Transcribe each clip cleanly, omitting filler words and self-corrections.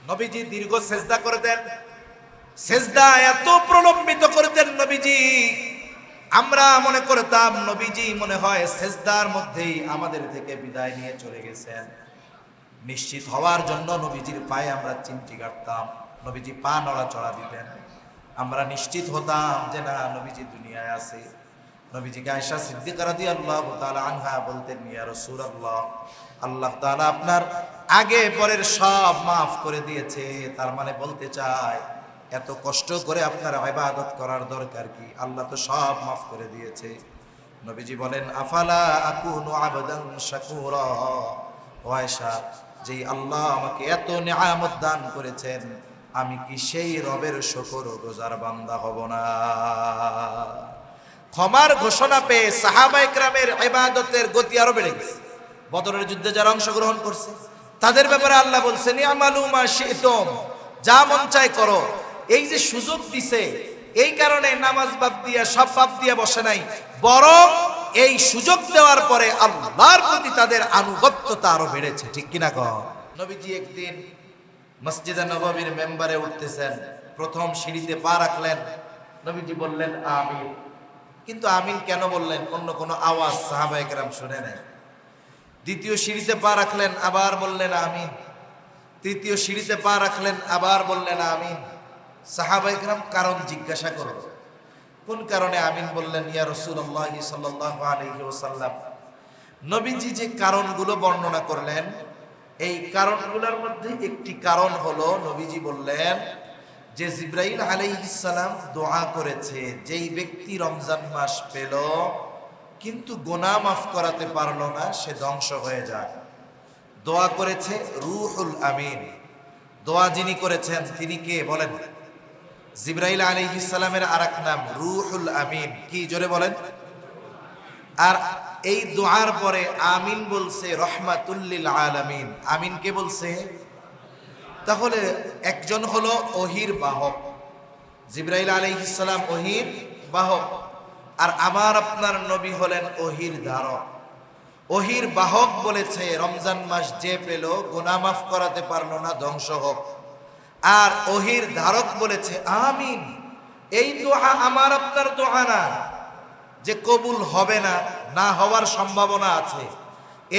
নবীজি দীর্ঘ সেজদা করতেন, সেজদা এত প্রলম্বিত করতেন নবীজি, আমরা মনে করতাম নবীজি মনে হয় সেজদার মধ্যেই আমাদের থেকে বিদায় নিয়ে চলে গেছেন। নিশ্চিত হওয়ার জন্য নবীজির পায়ে আমরা চিমটি কাটতাম, নবীজি পা নড়াচড়া দিতেন, আমরা নিশ্চিত হতাম যে না নবীজি দুনিয়ায় আছে। নবীজিকে আয়েশা সিদ্দিকা রাদিয়াল্লাহু তাআলা আনহা বলতেন, ইয়া রাসূলুল্লাহ, আল্লাহ তাআলা আপনার আগে পরের সব মাফ করে দিয়েছে। তার মানে বলতে চায় এত কষ্ট করে আপনার ইবাদত করার দরকার কি, আল্লাহ তো সব মাফ করে দিয়েছে। নবীজি বলেন, আফালা আকুনু আবদান শাকুরা, ও আয়েশা, যেই আল্লাহ আমাকে এত নিয়ামত দান করেছেন, আমি কি সেই রবের শুকরগুজার বান্দা হব না? ক্ষমার ঘোষণা পেয়ে সাহাবায়ে কেরামের ইবাদতের গতি আরো বেড়ে গেছে। বদরের যুদ্ধে যারা অংশগ্রহণ করছে তাদের ব্যাপারে আল্লাহ বলছেন, ইয়ামালু মা শি'তুম, যা মন চায় করো। এই যে সুযোগ দিছে, এই কারণে নামাজ বাদ দিয়া সব বাদ দিয়া বসে নাই, বরং এই সুযোগ দেওয়ার পরে আল্লাহর প্রতি তাদের আনুগত্যতা আরো বেড়েছে। ঠিক কিনা কও? নবীজি একদিন মসজিদে নববীর মেম্বারে উঠতেছেন, প্রথম সিঁড়িতে পা রাখলেন, নবীজি বললেন আমিন। কিন্তু আমিন কেন বললেন অন্য কোনো আওয়াজ সাহাবায়ে কেরাম শুনে নেয়। দ্বিতীয় সিঁড়িতে পা রাখলেন, আবার বললেন আমিন। তৃতীয় সিঁড়িতে পা রাখলেন, আবার বললেন আমিন। সাহাবায়ে কেরাম কারণ জিজ্ঞাসা করল, কোন কারণে আমিন বললেন ইয়া রাসূলুল্লাহ সাল্লাল্লাহু আলাইহি ওয়াসাল্লাম? নবীজি যে কারণগুলো বর্ণনা করলেন, এই কারণগুলোর মধ্যে একটি কারণ হলো নবীজি বললেন যে জিবরাইল আলাইহিস সালাম দোয়া করেছে, যেই ব্যক্তি রমজান মাস পেল কিন্তু গুনাহ মাফ করাতে পারলো না, সে ধ্বংস হয়ে যায়। দোয়া করেছে রূহুল আমিন। দোয়া যিনি করেছেন তিনি কে বলেন? জিবরাইল আলাইহিস সালামের আরেক নাম রূহুল আমিন। কি জোরে বলেন? আর এই দোয়ার পরে আমিন বলছে রহমাতুল লিল আলামিন। আমিন কে বলছে? তাহলে একজন হলো ওহির বাহক, জিবরাইল আলাইহিস সালাম ওহির বাহক, আর আমার আপনার নবী হলেন ওহির ধারক। ওহির বাহক বলেছে রমজান মাস যে পেল গুনাহ মাফ করাতে পারলো না, ধ্বংস হোক। আর ওহির ধারক বলেছে আমিন। এই দোয়া আমার আপনার দোয়া না যে কবুল হবে না, না হওয়ার সম্ভাবনা আছে।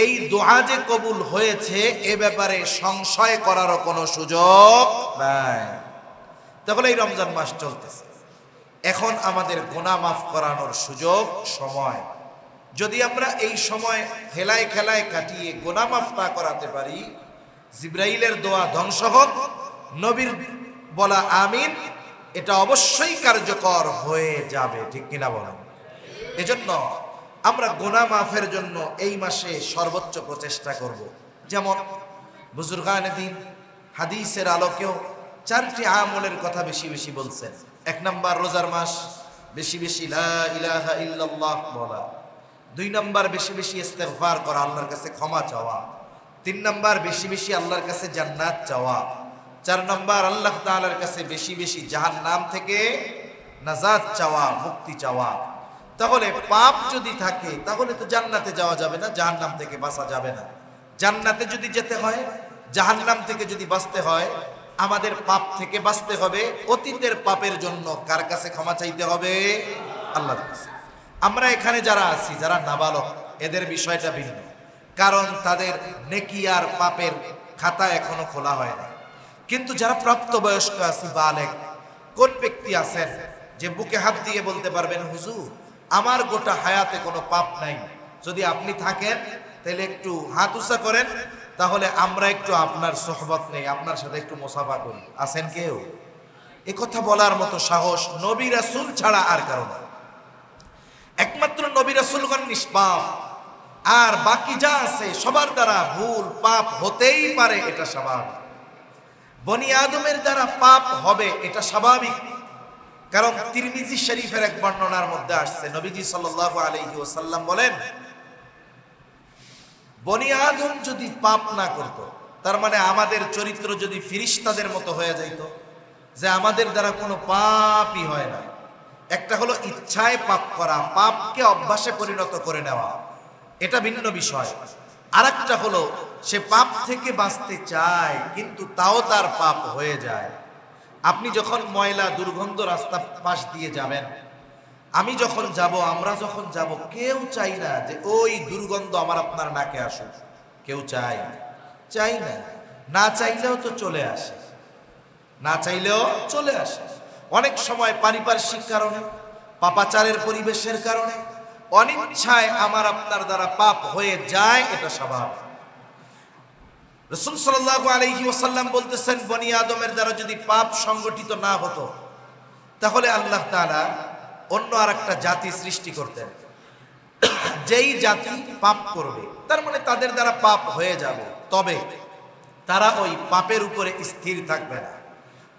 এই দোয়া যে কবুল হয়েছে এ ব্যাপারে সংশয় করারও কোনো সুযোগ নাই। তাহলে এই রমজান মাস চলতেছে, এখন আমাদের গুনাহ মাফ করানোর সুযোগ, সময়। যদি আমরা এই সময় হেলায় খেলায় কাটিয়ে গুনাহ মাফ না করাতে পারি, জিবরাইলের দোয়া ধ্বংস হোক, নবীর বলা আমিন, এটা অবশ্যই কার্যকর হয়ে যাবে। ঠিক কিনা বলেন? এজন্য আমরা গুনাহ মাফের জন্য এই মাসে সর্বোচ্চ প্রচেষ্টা করব। যেমন বুজুর্গানে দ্বীন হাদিসের আলোকেও চারটি আমলের কথা বেশি বেশি বলছেন। এক নাম্বার রোজার মাস, বেশি বেশি লা ইলাহা ইল্লাল্লাহ বলা। দুই নাম্বার বেশি বেশি ইস্তেগফার করা, আল্লাহর কাছে ক্ষমা চাওয়া। তিন নাম্বার বেশি বেশি আল্লাহর কাছে জান্নাত চাওয়া। চার নাম্বার আল্লাহ তাআলার কাছে বেশি বেশি জাহান্নাম থেকে নাজাত চাওয়া, মুক্তি চাওয়া। তাহলে পাপ যদি থাকে তাহলে তো জান্নাতে যাওয়া যাবে না, জাহান্নাম থেকে বাঁচা যাবে না। জান্নাতে যদি যেতে হয়, জাহান্নাম থেকে যদি বাঁচতে হয়, আমাদের পাপ থেকে বাঁচতে হবে। অতীতের পাপের জন্য কার কাছে ক্ষমা চাইতে হবে? আল্লাহর কাছে। আমরা এখানে যারা আছি, যারা নাবালক, এদের বিষয়টা ভিন্ন, কারণ তাদের নেকি আর পাপের খাতা এখনো খোলা হয় না। কিন্তু যারা প্রাপ্তবয়স্ক আছি, বালেগ, কোন ব্যক্তি আছেন যে বুকে হাত দিয়ে বলতে পারবেন হুজুর আমার গোটা হায়াতে কোনো পাপ নাই? যদি আপনি থাকেন তাহলে একটু হাত উঁচা করেন, তাহলে আমরা একটু আপনার সোহবত নেই, আপনার সাথে একটু মুসাফা করি। আছেন কেউ? এ কথা বলার মতো সাহস নবী রাসূল ছাড়া আর কারো না। একমাত্র নবী রাসূলগণ নিষ্পাপ, আর বাকি যা আছে সবার দ্বারা ভুল পাপ হতেই পারে, এটা স্বাভাবিক। বনি আদমের দ্বারা পাপ হবে, এটা স্বাভাবিক। কারণ তিরমিজি শরীফের এক বর্ণনার মধ্যে আসছে, নবীজি সাল্লাল্লাহু আলাইহি ওয়াসাল্লাম বলেন, বনি আদম যদি পাপ না করত, তার মানে আমাদের চরিত্র যদি ফিরিস্তাদের মতো হয়ে যাইত, যে আমাদের দ্বারা কোনো পাপই হয় না। একটা হলো ইচ্ছায় পাপ করা, পাপকে অভ্যাসে পরিণত করে নেওয়া, এটা ভিন্ন বিষয়। আরেকটা হলো সে পাপ থেকে বাঁচতে চায় কিন্তু তাও তার পাপ হয়ে যায়। আপনি যখন ময়লা দুর্গন্ধ রাস্তা পাশ দিয়ে যাবেন, আমি যখন যাব, আমরা যখন যাব, কেউ চাই না যে ওই দুর্গন্ধ আমার আপনার নাকে আসুক। কেউ চাই না। না চাইলেও তো চলে আসে, না চাইলেও চলে আসে। অনেক সময় পারিপার্শ্বিক কারণে, পাপাচারের পরিবেশের কারণে, অনিচ্ছায় আমার আপনার দ্বারা পাপ হয়ে যায়, এটা স্বাভাবিক। রাসূল সাল্লাল্লাহু আলাইহি ওয়াসাল্লাম বলতেছেন, বনি আদমের দ্বারা যদি পাপ সংগঠিত না হতো তাহলে আল্লাহ তাআলা অন্য আরেকটা জাতি সৃষ্টি করতেন, যেই জাতি পাপ করবে, তার মানে তাদের দ্বারা পাপ হয়ে যাবে, তবে তারা ওই পাপের উপরে স্থির থাকবে না,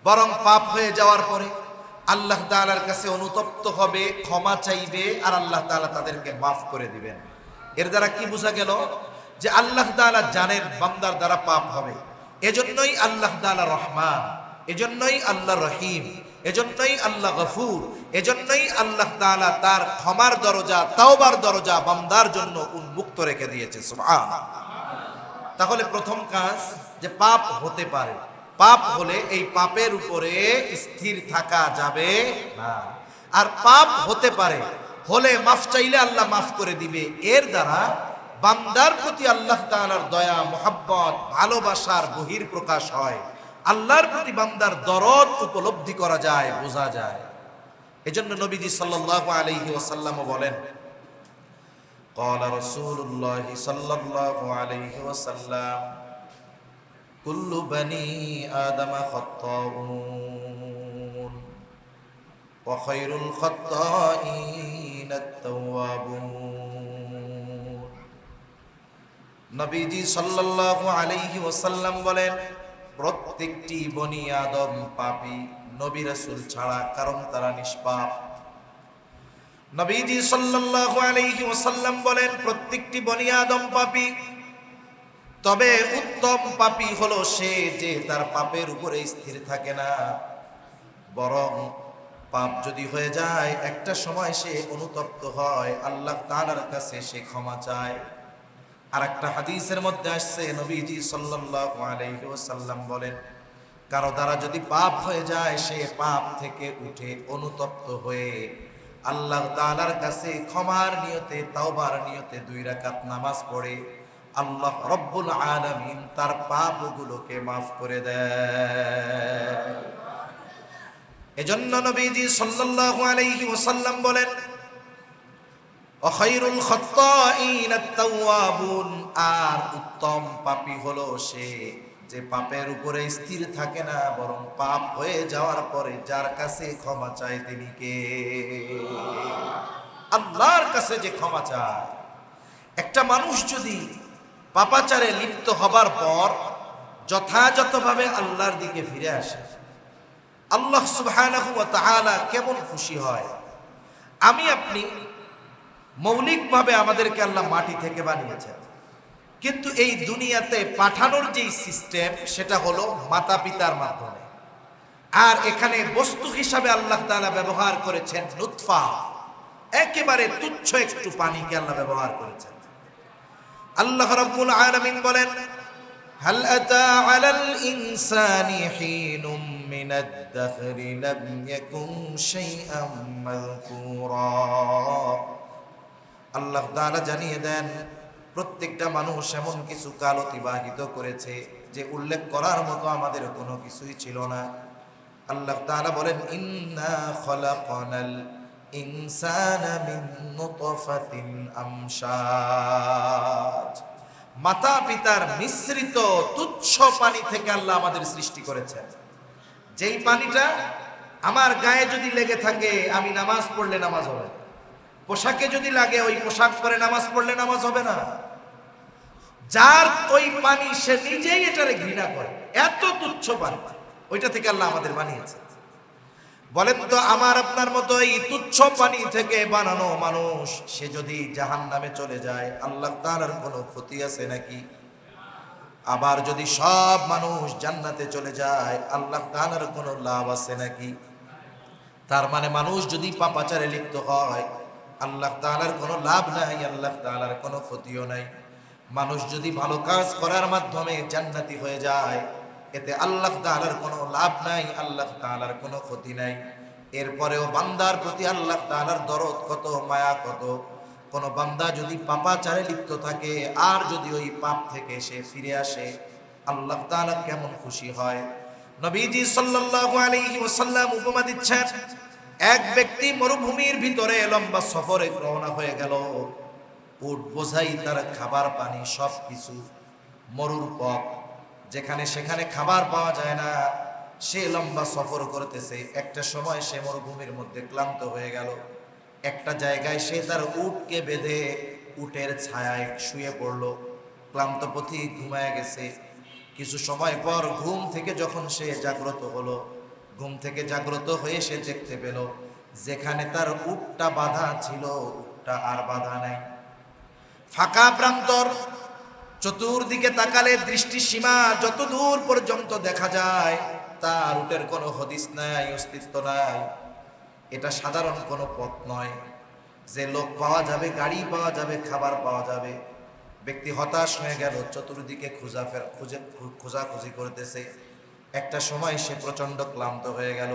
বরং পাপ হয়ে যাওয়ার পরে আল্লাহ তাআলার কাছে অনুতপ্ত হবে, ক্ষমা চাইবে, আর আল্লাহ তাআলা তাদেরকে মাফ করে দিবেন। এর দ্বারা কি বোঝা গেল? যে আল্লাহ তাআলা জানেন বান্দার দ্বারা পাপ হবে, এজন্যই আল্লাহ তাআলা রহমান, এজন্যই আল্লাহ রহিম, এজন্যই আল্লাহ গফুর, এজন্যই আল্লাহ তাআলা তার ক্ষমার দরজা, তাওবার দরজা বান্দার জন্য উন্মুক্ত রেখে দিয়েছে। সুবহানাল্লাহ। তাহলে প্রথম কাজ, যে পাপ হতে পারে, পাপ হলে এই পাপের উপরে স্থির থাকা যাবে না। আর পাপ হতে পারে, হলে মাফ চাইলে আল্লাহ মাফ করে দিবে। এর দ্বারা বান্দার প্রতি আল্লাহ তাআলার দয়া, মোহাব্বত, ভালোবাসার বহিঃপ্রকাশ হয়। আল্লাহর প্রতি বান্দার দরদ উপলব্ধি করা যায়, বোঝা যায়। এজন্য নবীজি সাল্লাল্লাহু আলাইহি ওয়াসাল্লাম বলেন, قال رسول الله صلى الله عليه وسلم كل بني آدم خطاؤون وخير الخطائين التوابون। নবীজি সাল্লাল্লাহু আলাইহি ওয়াসাল্লাম বলেন, প্রত্যেকটি বনি আদম পাপী, নবী রাসূল ছাড়া, কারণ তারা নিষ্পাপ। নবীজি সাল্লাল্লাহু আলাইহি ওয়াসাল্লাম বলেন, প্রত্যেকটি বনি আদম পাপী, তবে উত্তম পাপী হলো সে যে তার পাপের উপরে স্থির থাকে না, বরং পাপ যদি হয়ে যায় একটা সময় সে অনুতপ্ত হয়, আল্লাহ তাআলার কাছে সে ক্ষমা চায়। আর একটা হাদিসের মধ্যে আসছে, নবীজি সাল্লাল্লাহু আলাইহি ওয়াসাল্লাম বলেন, কারো দ্বারা যদি পাপ হয়ে যায়, সে পাপ থেকে উঠে অনুতপ্ত হয়ে আল্লাহ তাআলার কাছে ক্ষমার নিয়তে, তাওবার নিয়তে 2 রাকাত নামাজ পড়ে আল্লাহ রব্বুল আলামিন তার পাপগুলোকে মাফ করে দেয়। এজন্য নবীজি সাল্লাল্লাহু আলাইহি ওয়াসাল্লাম বলেন, খায়রুল খাত্তাইন আত-তাওয়াবুন, আর উত্তম পাপী হলো সে যে পাপের উপরে স্থির থাকে না, বরং পাপ হয়ে যাওয়ার পরে যার কাছে ক্ষমা চায় তিনি কে? আল্লাহর কাছে যে ক্ষমা চায়। একটা মানুষ যদি পাপাচারে লিপ্ত হবার পর যথাযথভাবে আল্লাহর দিকে ফিরে আসে, আল্লাহ সুবহানাহু ওয়া তাআলা কেমন খুশি হয়। আমি আপনি মৌলিকভাবে আমাদেরকে আল্লাহ মাটি থেকে বানিয়েছেন, কিন্তু এই দুনিয়াতে পাঠানোর যেই সিস্টেম, সেটা হলো মাতা পিতার মাধ্যমে। আর এখানে বস্তু হিসাবে আল্লাহ তাআলা ব্যবহার করেছেন নুতফা, একেবারে তুচ্ছ একটু পানিকে আল্লাহ ব্যবহার করেছেন। আল্লাহ রাব্বুল আলামিন বলেন, হাল আতা আলাল ইনসানি হিনুম মিনাদ দাহরি লাম ইয়াকুন শাইআম মাযকুরা। আল্লাহ তাআলা জানিয়ে দেন, প্রত্যেকটা মানুষ এমন কিছু কাল অতিবাহিত করেছে যে উল্লেখ করার মতো আমাদের কোনো কিছুই ছিল না। আল্লাহ তাআলা বলেন, ইন্না খলাকনাল ইনসানা মিন নুতফাতিন আমশাজ। মাতা পিতার মিশ্রিত তুচ্ছ পানি থেকে আল্লাহ আমাদের সৃষ্টি করেছেন। যেই পানিটা আমার গায়ে যদি লেগে থাকে, আমি নামাজ পড়লে নামাজ হবে না। পোশাকে যদি লাগে, ওই পোশাক পরে নামাজ পড়লে নামাজ হবে না। যার ওই পানি, সে নিজেই এটারে ঘৃণা করে, এত তুচ্ছ পানি ওইটা থেকে আল্লাহ আমাদের বানিয়েছে। বলেন তো, আমার আপনার মতো এই তুচ্ছ পানি থেকে বানানো মানুষ, সে যদি জাহান্নামে চলে যায়, আল্লাহ তাআলার কোনো ক্ষতি আছে নাকি? আবার যদি সব মানুষ জান্নাতে চলে যায়, আল্লাহ তাআলার কোনো লাভ আছে নাকি? তার মানে মানুষ যদি পাপাচারে লিপ্ত হয়, আল্লাহ তাআলার কোনো লাভ নাই, আল্লাহ তাআলার কোনো ক্ষতিও নাই। মানুষ যদি ভালো কাজ করার মাধ্যমে জান্নাতি হয়ে যায়, এতে আল্লাহ তাআলার কোনো লাভ নাই, আল্লাহ তাআলার কোনো ক্ষতি নাই। এরপরেও বান্দার প্রতি আল্লাহ তাআলার দরদ কত, মায়া কত। কোন বান্দা যদি পাপাচারে লিপ্ত থাকে আর যদি ওই পাপ থেকে সে ফিরে আসে, আল্লাহ তাআলা কেমন খুশি হয়। নবীজি সাল্লাল্লাহু আলাইহি ওয়াসাল্লাম উপমা দিচ্ছেন, এক ব্যক্তি মরুভূমির ভিতরে লম্বা সফরে রওনা হয়ে গেল। উট বোঝাই তার খাবার পানি সবকিছু, মরুর পথ, যেখানে সেখানে খাবার পাওয়া যায় না। সে লম্বা সফর করতেছে। একটা সময় সে মরুভূমির মধ্যে ক্লান্ত হয়ে গেল। একটা জায়গায় সে তার উটকে বেঁধে উটের ছায়ায় শুয়ে পড়ল। ক্লান্ত পথিক ঘুমায় গেছে। কিছু সময় পর ঘুম থেকে যখন সে জাগ্রত হলো, ঘুম থেকে জাগ্রত হয়ে সে দেখতে পেল যেখানে তার উটটা বাঁধা ছিল, উটটা আর বাঁধা নাই। ফাঁকা প্রান্তর, চতুর্দিকে তাকালে দৃষ্টি সীমা যত দূর পর্যন্ত দেখা যায়, তার উটের কোনো হদিস নাই, অস্তিত্ব নাই। এটা সাধারণ কোনো পথ নয় যে লোক পাওয়া যাবে, গাড়ি পাওয়া যাবে, খাবার পাওয়া যাবে। ব্যক্তি হতাশ হয়ে গেল, চতুর্দিকে খোঁজাখুঁজি করতেছে। একটা সময় সে প্রচন্ড ক্লান্ত হয়ে গেল।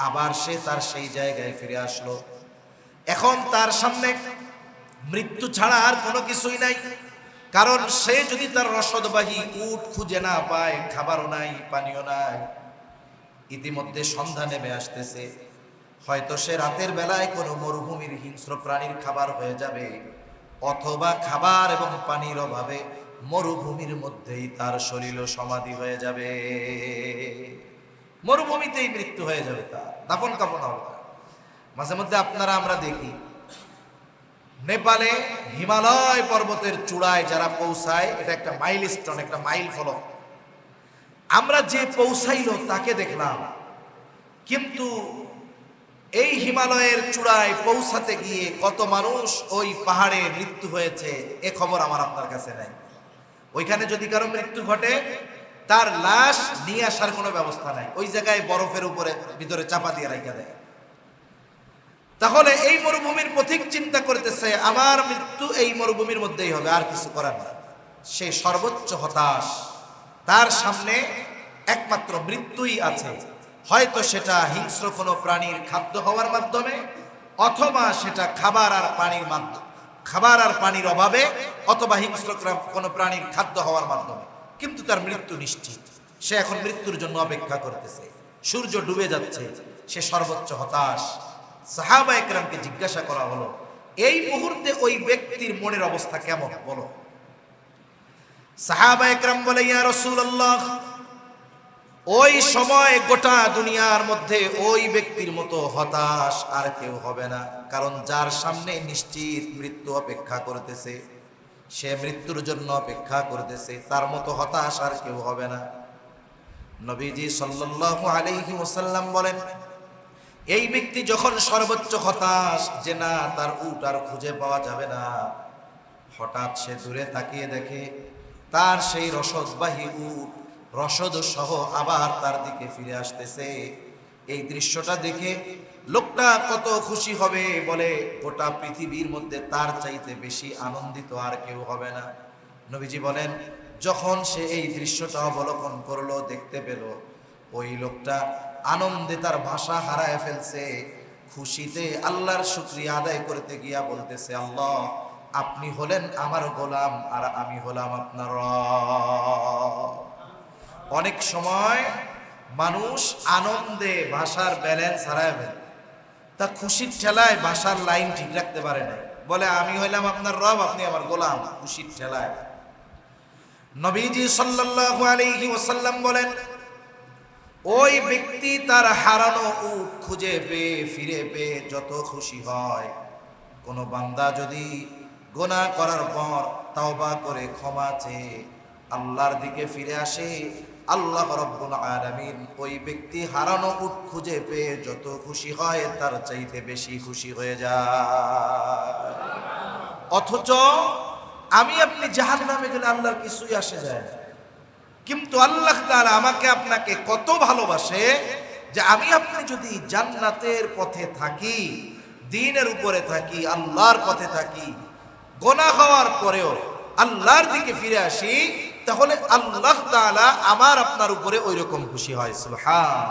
আবার সে তার সেই জায়গায় ফিরে আসলো। এখন তার সামনে মৃত্যু ছাড়া আর কোনো কিছুই নাই। কারণ সে যদি তার রসদবাহী উট খুঁজে না পায়, খাবারও নাই, পানিও নাই, ইতিমধ্যে সন্ধ্যা নেমে আসতেছে। হয়তো সে রাতের বেলায় কোনো মরুভূমির হিংস্র প্রাণীর খাবার হয়ে যাবে, অথবা খাবার এবং পানির অভাবে মরুভূমির মধ্যেই তার শরীর সমাধি হয়ে যাবে। মরুভূমিতেই মৃত্যু হয়ে যাবে, তার দাফন কাফন হবে। মাঝে মধ্যে আমরা দেখি নেপালে হিমালয় পর্বতের চূড়ায় যারা পৌঁছায়, এটা একটা মাইলস্টোন, একটা মাইল ফলক। আমরা যে পৌঁছাইল তাকে দেখলাম, কিন্তু এই হিমালয়ের চূড়ায় পৌঁছাতে গিয়ে কত মানুষ ওই পাহাড়ে মৃত্যু হয়েছে এ খবর আমার আপনার কাছে নাই। ওইখানে যদি কারো মৃত্যু ঘটে, তার লাশ নিয়ে আসার কোনো ব্যবস্থা নাই, ওই জায়গায় বরফের উপরে ভিতরে চাপা দিয়ে রাখা দেয়। তাহলে এই মরুভূমির পথিক চিন্তা করতেছে আমার মৃত্যু এই মরুভূমির মধ্যেই হবে, আর কিছু করার না। সে সর্বোচ্চ হতাশ, তার সামনে একমাত্র মৃত্যুই আছে। হয়তো সেটা হিংস্র কোনো প্রাণীর খাদ্য হওয়ার মাধ্যমে, অথবা সেটা খাবার আর পানির অভাবে, অথবা হিংস্র কোনো প্রাণীর খাদ্য হওয়ার মাধ্যমে। কিন্তু তার মৃত্যু নিশ্চিত। সে এখন মৃত্যুর জন্য অপেক্ষা করতেছে। সূর্য ডুবে যাচ্ছে, সে সর্বোচ্চ হতাশ। সাহাবায়ে কেরামকে জিজ্ঞাসা করা হলো, এই মুহূর্তে ওই ব্যক্তির মনের অবস্থা কেমন বলো। সাহাবায়ে কেরাম বলে, ইয়া রাসূলুল্লাহ, ওই সময় গোটা দুনিয়ার মধ্যে ওই ব্যক্তির মতো হতাশ আর কেউ হবে না। কারণ যার সামনে নিশ্চিত মৃত্যু অপেক্ষা করতেছে, সে মৃত্যুর জন্য অপেক্ষা করতেছে, তার মতো হতাশ আর কেউ হবে না। নবীজি সাল্লাল্লাহু আলাইহি ওয়াসাল্লাম বলেন, এই ব্যক্তি যখন সর্বোচ্চ হতাশ যে না তার উট আর খুঁজে পাওয়া যাবে না, হঠাৎ সে দূরে তাকিয়ে দেখে তার সেই রসদবাহী উট রসদ সহ আবার তার দিকে ফিরে আসতেছে। এই দৃশ্যটা দেখে লোকটা কত খুশি হবে, বলে গোটা পৃথিবীর মধ্যে তার চাইতে বেশি আনন্দিত আর কেউ হবে না। নবীজি বলেন, যখন সে এই দৃশ্যটা অবলোকন করলো, দেখতে পেল ওই লোকটা আনন্দে তার ভাষা হারায় ফেলছে, খুশিতে আল্লাহর শুকরিয়া আদায় করতে গিয়া বলতেছে, আল্লাহ আপনি হলেন আমার গোলাম আর আমি হলাম আপনার রব। অনেক সময় মানুষ আনন্দে ভাষার ব্যালেন্স হারায় ফেলে, তা খুশির ঠেলায় ভাষার লাইন ঠিক রাখতে পারে না, বলে আমি হইলাম আপনার রব, আপনি আমার গোলাম, খুশির ঠেলায়। নবীজি সাল্লাল্লাহু আলাইহি ওয়াসাল্লাম বলেন, ওই ব্যক্তি তার হারানো উট খুঁজে পেয়ে ফিরে পেয়ে যত খুশি হয়, কোন বান্দা যদি গুনাহ করার পর তওবা করে ক্ষমা চেয়ে আল্লাহর দিকে ফিরে আসে, আল্লাহ রাব্বুল আলামিন ওই ব্যক্তি হারানো উট খুঁজে পেয়ে যত খুশি হয় তার চাইতে বেশি খুশি হয়ে যায়। অথচ আমি আপনি জাহান্নামে গেলে আল্লাহর কিছুই আসে যায় না, কিন্তু আল্লাহ তাআলা আমাকে আপনাকে কত ভালোবাসে যে আমি আপনি যদি জান্নাতের পথে থাকি, দ্বীনের উপরে থাকি, আল্লাহর পথে থাকি, গুনাহ হওয়ার পরেও আল্লাহর দিকে ফিরে আসি, তাহলে আল্লাহ তাআলা আমার আপনার উপরে ওই রকম খুশি হয়। সুবহান।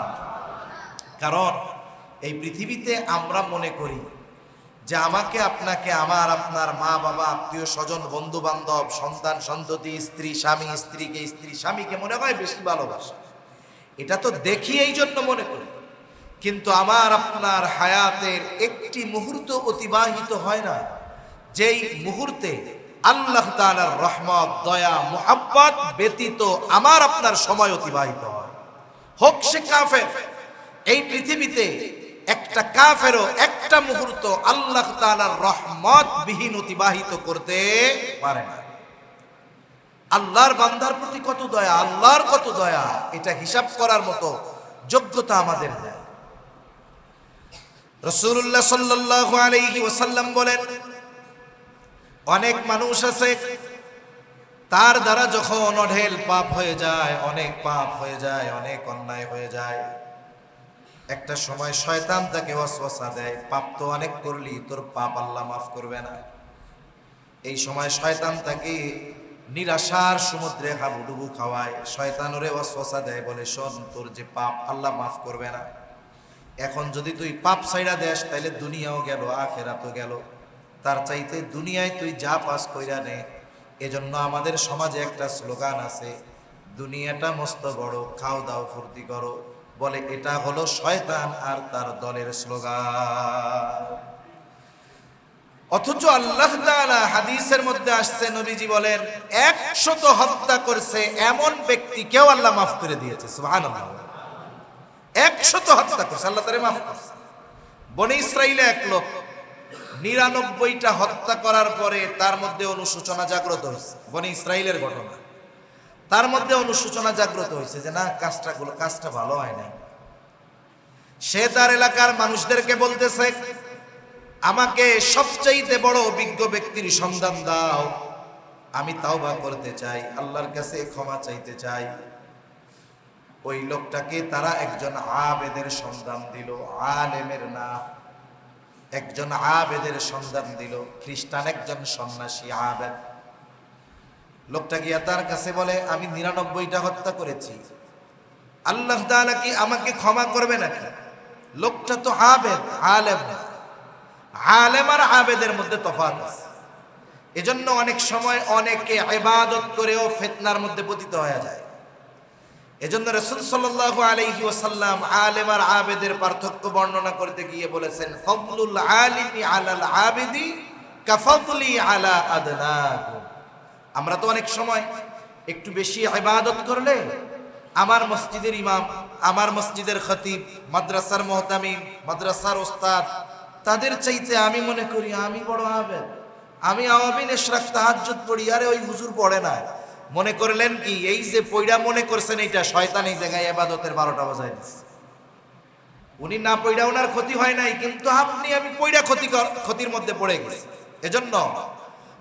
কারণ এই পৃথিবীতে আমরা মনে করি যে আমাকে আপনাকে, আমার আপনার মা বাবা, আত্মীয় স্বজন, বন্ধু বান্ধব, সন্তান সন্ততি, স্ত্রী স্বামী, স্ত্রীকে স্ত্রী স্বামীকে মনে হয় বেশি ভালোবাসা। এটা তো দেখি এই জন্য মনে করি, কিন্তু আমার আপনার হায়াতের একটি মুহূর্ত অতিবাহিত হয় না যেই মুহূর্তে আল্লাহ তাআলার রহমত, দয়া, মুহাব্বত ব্যতীত আমার আপনার সময় অতিবাহিত হয়। হোক সে কাফের। এই পৃথিবীতে একটা কাফেরও একটা মুহূর্ত আল্লাহ তাআলার রহমত বিহীন অতিবাহিত করতে পারে না। আল্লাহর বান্দার প্রতি কত দয়া, আল্লাহর কত দয়া, এটা হিসাব করার মতো যোগ্যতা আমাদের নেই। রাসূলুল্লাহ সাল্লাল্লাহু আলাইহি ওয়াসাল্লাম বলেন, অনেক মানুষ আছে তার দ্বারা যখন অঢেল পাপ হয়ে যায়, অনেক পাপ হয়ে যায়, অনেক অন্যায় হয়ে যায়, একটা সময় শয়তান তাকে ওয়াসওয়াসা দেয়, পাপ তো অনেক করলি, তোর পাপ আল্লাহ মাফ করবে না। এই সময় শয়তান তাকে নিরাশার সমুদ্রে হাবুডুবু খাওয়ায়, শয়তান ওরে ওয়াসওয়াসা দেয়, বলে শোন, তোর যে পাপ আল্লাহ মাফ করবে না, এখন যদি তুই পাপ ছাইড়া দেস তাহলে দুনিয়াও গেল, আখিরাতও গেল, তার চাইতে দুনিয়ায় তুই যা পাস কইরা নে। এজন্য আমাদের সমাজে একটা স্লোগান আছে, দুনিয়াটা মস্ত বড়, খাও দাও ফুর্তি করো, বলে এটা হলো শয়তান আর তার দলের স্লোগান। অথচ আল্লাহ তাআলা হাদিসের মধ্যে আসছে, নবীজি বলেন 100 হত্যা করছে এমন ব্যক্তিকেও আল্লাহ মাফ করে দিয়েছে। সুবহানাল্লাহ। 100 হত্যা করছে, আল্লাহ তাআলা মাফ করছে। বনি ইসরাইলে এক লোক 99টা হত্যা করার পরে তার মধ্যে অনুশোচনা জাগ্রত হয়েছে। বনি ইসরাইলের ঘটনা, তার মধ্যে অনুশোচনা জাগ্রত হয়েছে যে না, কাজটা ভালো হয় নাই। সে তার এলাকার মানুষদেরকে বলতেছে, আমাকে সবচাইতে বড় অভিজ্ঞ ব্যক্তির সন্ধান দাও, আমি তাওবা করতে চাই, আল্লাহর কাছে ক্ষমা চাইতে চাই। ওই লোকটাকে তারা একজন আবেদের সন্ধান দিল, আলেমের না, একজন আবেদের সন্ধান দিল, খ্রিস্টান একজন সন্ন্যাসী আবেদ। লোকটা গিয়া তার কাছে বলে, আমি 99টা হত্যা করেছি, আল্লাহ তাআলা কি আমাকে ক্ষমা করবে নাকি? লোকটা তো আবেদ, আলেম না। আলেম আর আবেদের মধ্যে তফাৎ আছে। এজন্য অনেক সময় অনেকে ইবাদত করেও ফিতনার মধ্যে পতিত হয়ে যায়। এজন্য রাসূল সাল্লাল্লাহু আলাইহি ওয়াসাল্লাম আলেম আর আবেদের পার্থক্য বর্ণনা করতে গিয়ে বলেছেন, ফাদলুল আলিমি আলাল আবিদি কাফাদলি আলা আদনাকুম। আমরা তো অনেক সময় একটু বেশি ইবাদত করলে আমার মসজিদের ইমাম, আমার মসজিদের খতিব, মাদ্রাসার মুহতামিম, মাদ্রাসার ওস্তাদ, তাদের চাইতে আমি মনে করি আমি বড় আবেদ, আমি আওয়াবিন ইশরাক তাহাজ্জুদ পড়ি, আরে ওই হুজুর পড়ে না। মনে করলেন কি এই যে পয়ড়া মনে করছেন, এইটা শয়তান এই জায়গায় ইবাদতের 12টা বাজায় দিচ্ছে। উনি না পয়ড়া ওনার ক্ষতি হয় নাই, কিন্তু আমি পয়ড়া ক্ষতির মধ্যে পড়ে গেছি। এজন্য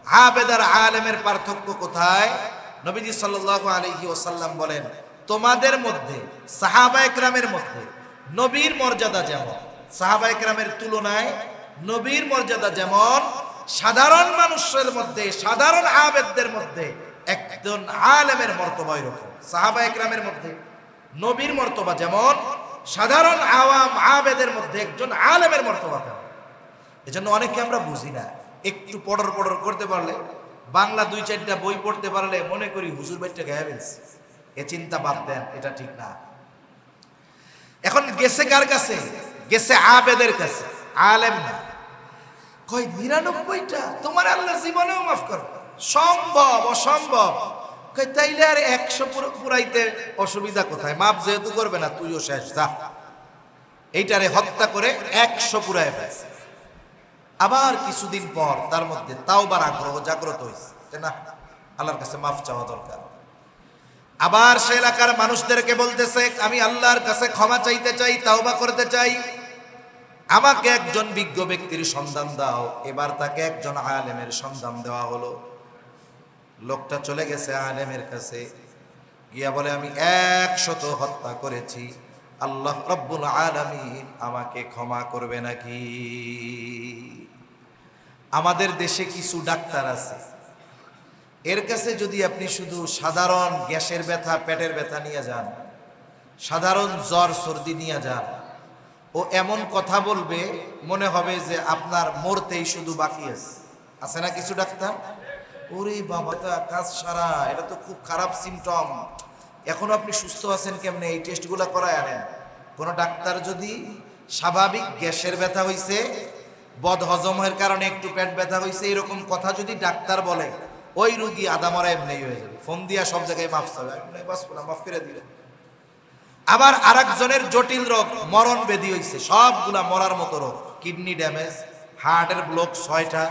আবেদ আর আলেমের পার্থক্য কোথায়? নবীজি সাল্লাল্লাহু আলাইহি ওয়াসাল্লাম বলেন, তোমাদের মধ্যে সাহাবায়ে কেরামের মধ্যে নবীর মর্যাদা যেমন, সাহাবায়ে কেরামের তুলনায় নবীর মর্যাদা যেমন, সাধারণ মানুষের মধ্যে, সাধারণ আবেদদের মধ্যে একজন আলেমের মর্তবা এরকম। সাহাবায়ে কেরামের মধ্যে নবীর মর্তবা যেমন, সাধারণ আওয়াম আবেদের মধ্যে একজন আলেমের মর্তবা তেমন। এজন্য অনেকে আমরা বুঝি না, একটু পড়র করতে পারলে, বাংলা 2-4টা বই পড়তে পারলে মনে করি হুজুর বাইটটা গায়ে ফেলছে। এ চিন্তা বাদ দেন, এটা ঠিক না। এখন গেছে কার কাছে? গেছে আবেদের কাছে, আলেম না। কই 99টা তোমার আল্লাহ জীবনেও মাফ করবে, সম্ভব? অসম্ভব। কই তাইলে আর 100 পুরাইতে অসুবিধা কোথায়? মাফ যেহেতু করবে না, তুইও শেষ, যা। এইটারে হত্যা করে 100 পুরায় ফেলছে। আবার কিছুদিন পর তার মধ্যে তাওবার আগ্রহ জাগ্রত হয়েছে যে না, আল্লাহর কাছে মাফ চাওয়া দরকার। আবার সে এলাকার মানুষদেরকে বলতেছে, আমি আল্লাহর কাছে ক্ষমা চাইতে চাই, তাওবা করতে চাই, আমাকে একজন বিজ্ঞ ব্যক্তির সন্ধান দাও। এবার তাকে একজন আলেমের সন্ধান দেওয়া হলো। লোকটা চলে গেছে আলেমের কাছে, গিয়া বলে, আমি 100 হত্যা করেছি, আল্লাহ রব্বুল আলামিন আমাকে ক্ষমা করবে নাকি? আমাদের দেশে কিছু ডাক্তার আছে, এর কাছে যদি আপনি শুধু সাধারণ গ্যাসের ব্যথা, পেটের ব্যথা নিয়ে যান, সাধারণ জ্বর সর্দি নিয়ে যান, ও এমন কথা বলবে মনে হবে যে আপনার মরতেই শুধু বাকি আছে না কিছু ডাক্তার, ওরে বাবা তা কাজ সারা, এটা তো খুব খারাপ সিমটম, এখন আপনি সুস্থ আছেন কেমনে, এই টেস্টগুলো করায় আনেন। কোন ডাক্তার যদি স্বাভাবিক গ্যাসের ব্যথা হইছে, বদ হজমের কারণে একটু পেট ব্যথা হইছে, এরকম কথা যদি ডাক্তার বলে, ওই রুগী আদা মরা এমনি হয়ে যাবে, ফোন দিয়া সব জায়গায় মাফ চাবে, মাফ করে দিলেন। আবার আরেকজনের জটিল রোগ, মরণ ব্যাধি হইছে, সবগুলা মরার মতো রোগ, কিডনি ড্যামেজ, হার্টের ব্লক 6টা,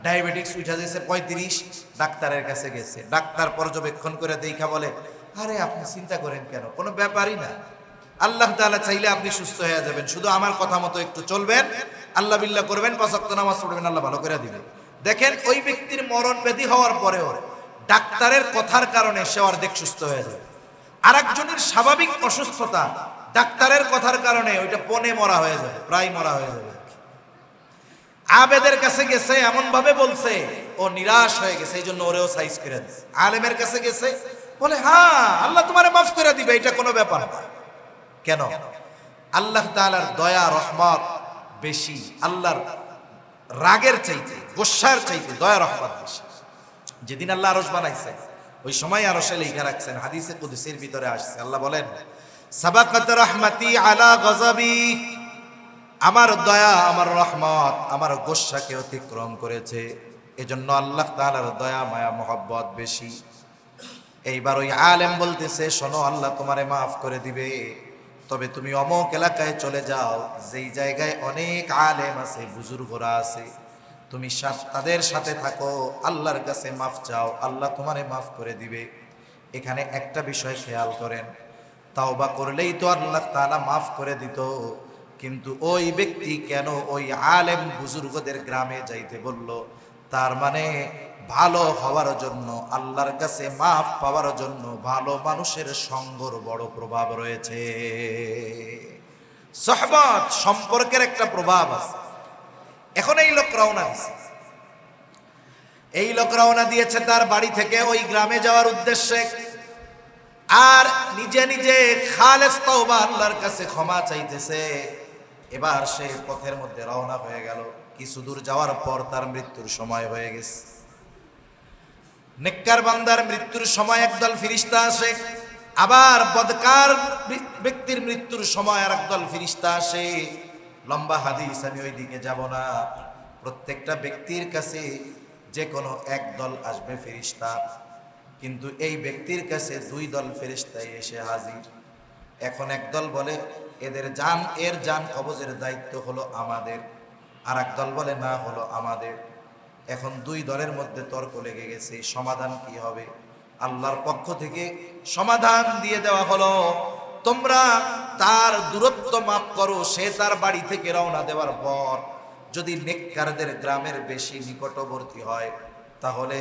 ডায়াবেটিক্স উঠা যাচ্ছে 35, ডাক্তারের কাছে গেছে, ডাক্তার পর্যবেক্ষণ করে দেখা বলে, আরে আপনি চিন্তা করেন কেন, কোনো ব্যাপারই না, আল্লাহ তাআলা চাইলে আপনি সুস্থ হয়ে যাবেন, শুধু আমার কথা মতো একটু চলবেন, আল্লাহ বিল্লাহ করবেন, 5 ওয়াক্ত নামাজ পড়বেন, আল্লাহ ভালো করে দিবেন। দেখেন ওই ব্যক্তির মরণ ব্যাধি হওয়ার পরেও ডাক্তারের কথার কারণে সে অর্ধেক সুস্থ হয়ে যাবে। আরেকজনের স্বাভাবিক অসুস্থতা ডাক্তারের কথার কারণে ওইটা পনে মরা হয়ে যাবে, প্রায় মরা হয়ে যাবে। আবেদের কাছে গেছে, এমন ভাবে বলছে ও নিরাশ হয়ে গেছে, এই জন্য ওরেও সাইজ করে দিচ্ছে। আলেমের কাছে গেছে, বলে হ্যাঁ আল্লাহ তোমারে মাফ করে দিবে, এটা কোনো ব্যাপার না। কেন? আল্লাহ তাআলার দয়া রহমত বেশি, আল্লাহর রাগের চাইতে, গোসার চাইতে দয়া রহমত বেশি। যেদিন আল্লাহ আরশ বানাইছে ওই সময় আরশে লেখা রাখছেন, হাদিসে কুদসির ভিতরে আসছে, আল্লাহ বলেন সাবাকাত রাহমাতি আলা গযাবি, আমার দয়া, আমার রহমত আমার গোসাকে অতিক্রম করেছে, এজন্য আল্লাহ তাআলার দয়া মায়া মহব্বত বেশি। এইবার ওই আলেম বলতেছে, শোনো আল্লাহ তোমারে মাফ করে দিবে, তবে তুমি অমুক এলাকায় চলে যাও, যেই জায়গায় অনেক আলেম আছে, বুজুর্গরা আছে, তুমি তাদের সাথে থাকো, আল্লাহর কাছে মাফ চাও, আল্লাহ তোমারে মাফ করে দিবে। এখানে একটা বিষয় খেয়াল করেন, তাওবা করলেই তো আল্লাহ তাআলা মাফ করে দিত, কিন্তু ওই ব্যক্তি কেন ওই আলেম বুজুর্গদের গ্রামে যাইতে বলল? তার মানে ভালো হওয়ার জন্য, আল্লাহর কাছে মাফ পাওয়ার জন্য ভালো মানুষের সঙ্গর বড় প্রভাব রয়েছে। সহবত সম্পর্কের একটা প্রভাব আছে। এখন এই লোক রওনা দিয়েছে, এই লোক রওনা দিয়েছে তার বাড়ি থেকে ওই গ্রামে যাওয়ার উদ্দেশ্যে, আর নিজে নিজে খালেস তওবা আল্লাহর কাছে ক্ষমা চাইতেছে। এবার সে পথের মধ্যে রওনা হয়ে গেল, কিছু দূর যাওয়ার পর তার মৃত্যুর সময় হয়ে গেছে। নেককার বান্দার মৃত্যুর সময় একদল ফেরেশতা আসে, আবার বদকার ব্যক্তির মৃত্যুর সময় আর একদল ফেরেশতা আসে। লম্বা হাদিস, আমি ওই দিকে যাব না। প্রত্যেকটা ব্যক্তির কাছে যে কোনো এক দল আসবে ফেরেশতা, কিন্তু এই ব্যক্তির কাছে 2 দল ফেরেশতা এসে হাজির। এখন একদল বলে এর জান কবজের দায়িত্ব হলো আমাদের, আর এক দল বলে না, হলো আমাদের। এখন 2 দলের মধ্যে তর্ক লেগে গেছে, সমাধান কি হবে? আল্লাহর পক্ষ থেকে সমাধান দিয়ে দেওয়া হলো, তোমরা তার দূরত্ব মাপ করো। সে তার বাড়ি থেকে রওনা দেওয়ার পর যদি নেককারদের গ্রামের বেশি নিকটবর্তী হয়, তাহলে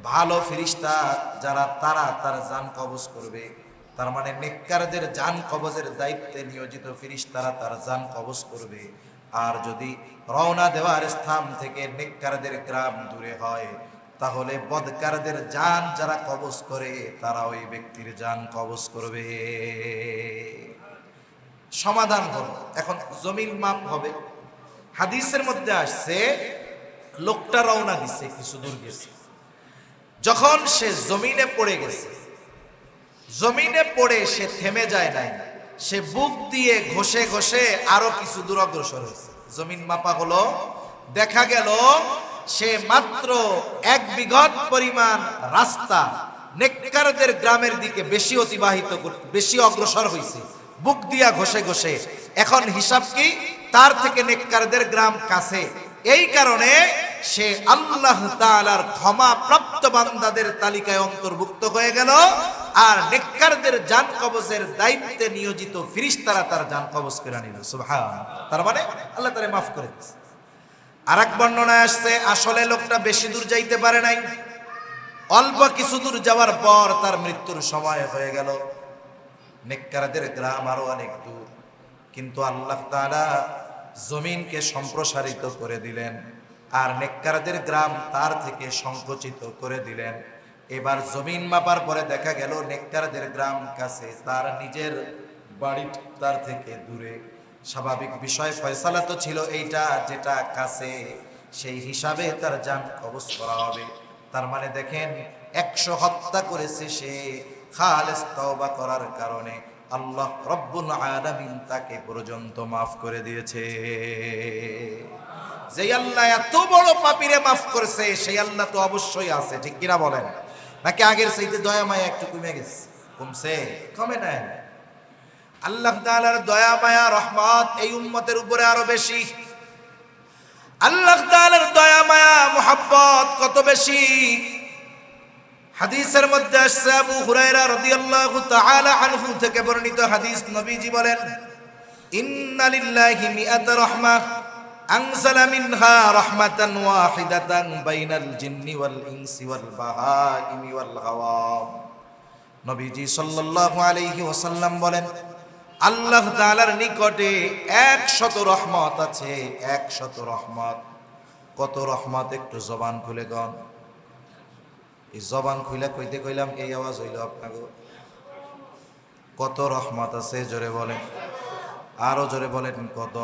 ভালো ফেরেশতা যারা তারা তার জান কবজ করবে। তার মানে নেককারদের জান কবজের দায়িত্বে নিয়োজিত ফেরেশতারা তার জান কবজ করবে। আর যদি রওনা দেওয়ার স্থান থেকে নেককারদের গ্রাম দূরে হয়, তাহলে বদকারদের জান যারা কবজ করে তারা ওই ব্যক্তির জান কবজ করবে। সমাধান হলো, এখন জমিন মাপ হবে। হাদিসের মধ্যে আসছে, লোকটা রওনা দিছে, কিছু দূর গেছে, যখন সে জমিনে পড়ে গেছে, জমিনে পড়ে সে থেমে যায় নাই, সে বুক দিয়ে ঘষে ঘষে আরো কিছু দূর অগ্রসর হয়েছে। জমিন মাপা হলো, দেখা গেল সে মাত্র 1 বিঘত পরিমাণ রাস্তা নেককারদের গ্রামের দিকে বেশি অগ্রসর হয়েছে, বুক দিয়া ঘষে ঘষে। এখন হিসাব কি, তার থেকে নেককারদের গ্রাম কাছে, এই কারণে সে আল্লাহ তাআলার ক্ষমা প্রাপ্ত বান্দাদের তালিকায় অন্তর্ভুক্ত হয়ে গেল। আর নেককারদের জান কবজের দায়িত্বে নিয়োজিত ফেরেশতারা তার জান কবজ করে নিল। সুবহানাল্লাহ। তার মানে আল্লাহ তাআলা মাফ করে দিয়েছে। আরেক বর্ণনায় আসছে, আসলে লোকটা বেশি দূর যাইতে পারে নাই, অল্প কিছু দূর যাওয়ার পর তার মৃত্যুর সময় হয়ে গেল। নেককারদের গ্রাম আরো অনেক দূর, কিন্তু আল্লাহ তাআলা জমিনকে সম্প্রসারিত করে দিলেন, আর নেককারদের গ্রাম তার থেকে সংকুচিত করে দিলেন। এবার জমিন মাপার পরে দেখা গেল নেককারদের গ্রাম কাছে, তার নিজের বাড়ি তার থেকে দূরে। স্বাভাবিক বিষয়, ফয়সালা তো ছিল এইটা, যেটা কাছে সেই হিসাবে তার জান কবজ করা হবে। তার মানে দেখেন 100 হত্যা করেছে সে, খালেস তওবা করার কারণে আল্লাহ রব্বুল আলামিন তাকে পর্যন্ত মাফ করে দিয়েছে। যে আল্লাহ এত বড় পাপীরে মাফ করেছে সেই আল্লাহ তো অবশ্যই আছে, ঠিক কিনা বলেন? নাকি আগের চাইতে দয়া মায়া একটু কমে গেছে? কমছে? কমে নাই। আল্লাহ তাআলার দয়া মায়া রহমত এই উম্মতের উপরে আরো বেশি। আল্লাহ তাআলার দয়া মায়া মুহাব্বত কত বেশি! হাদিসের মধ্যে আসছে, আবু হুরায়রা রাদিয়াল্লাহু তাআলা আনহু থেকে বর্ণিত হাদিস, নবীজি বলেন, ইন্না লিল্লাহি মিআতা রাহমাহ আনজালা মিনহা রাহমাতান ওয়াহিদাতান বাইনাল জিন্নি ওয়াল ইনসি ওয়াল বাহাইমি ওয়াল গাওয়াম। নবীজি সাল্লাল্লাহু আলাইহি ওয়াসাল্লাম বলেন, আল্লাহ তাআলার নিকটে 100 রহমত আছে, 100 রহমত। কত রহমত একটু জবান খুলে গন। এই জবান খুলে কইতে কইলাম এই আওয়াজ হইল আপনাকে। কত রহমত আছে জোরে বলেন, আরো জোরে বলেন কত?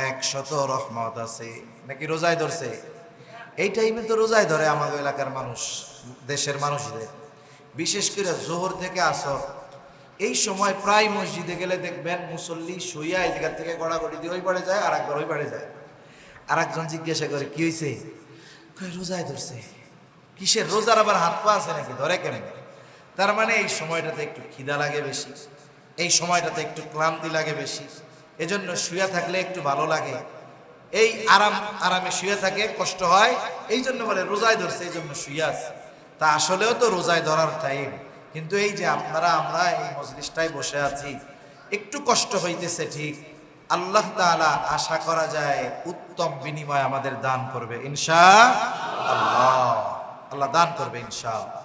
100 রহমত আছে। নাকি রোজায় ধরছে? এই টাইমে তো রোজায় ধরে আমাদের এলাকার মানুষ, দেশের মানুষদের, বিশেষ করে জোহর থেকে আসর এই সময় প্রায় মসজিদে গেলে দেখবেন মুসল্লি শুইয়া এই জায়গা থেকে গড়াগড়ি দিয়ে ওই পারে যায়, আর একবার ওই পারে যায়। আর একজন জিজ্ঞাসা করে, কি হয়েছে? রোজায় ধরছে। কিসের রোজার আবার হাত পা আছে নাকি? ধরে কেন? তার মানে এই সময়টাতে একটু খিদা লাগে বেশি, এই সময়টাতে একটু ক্লান্তি লাগে বেশি, এজন্য শুয়ে থাকলে একটু ভালো লাগে, এই আরামে শুয়ে থাকে, কষ্ট হয়, এই জন্য বলে রোজায় ধরছে, এই জন্য শুয়ে আছে। তা আসলেও তো রোজায় ধরার টাইম, কিন্তু এই যে আমরা এই মজলিসটায় বসে আছি, একটু কষ্ট হইতেছে ঠিক, আল্লাহ তাআলা আশা করা যায় উত্তম বিনিময় আমাদের দান করবে ইনশাআল্লাহ। আল্লাহ দান করবে ইনশাআল্লাহ।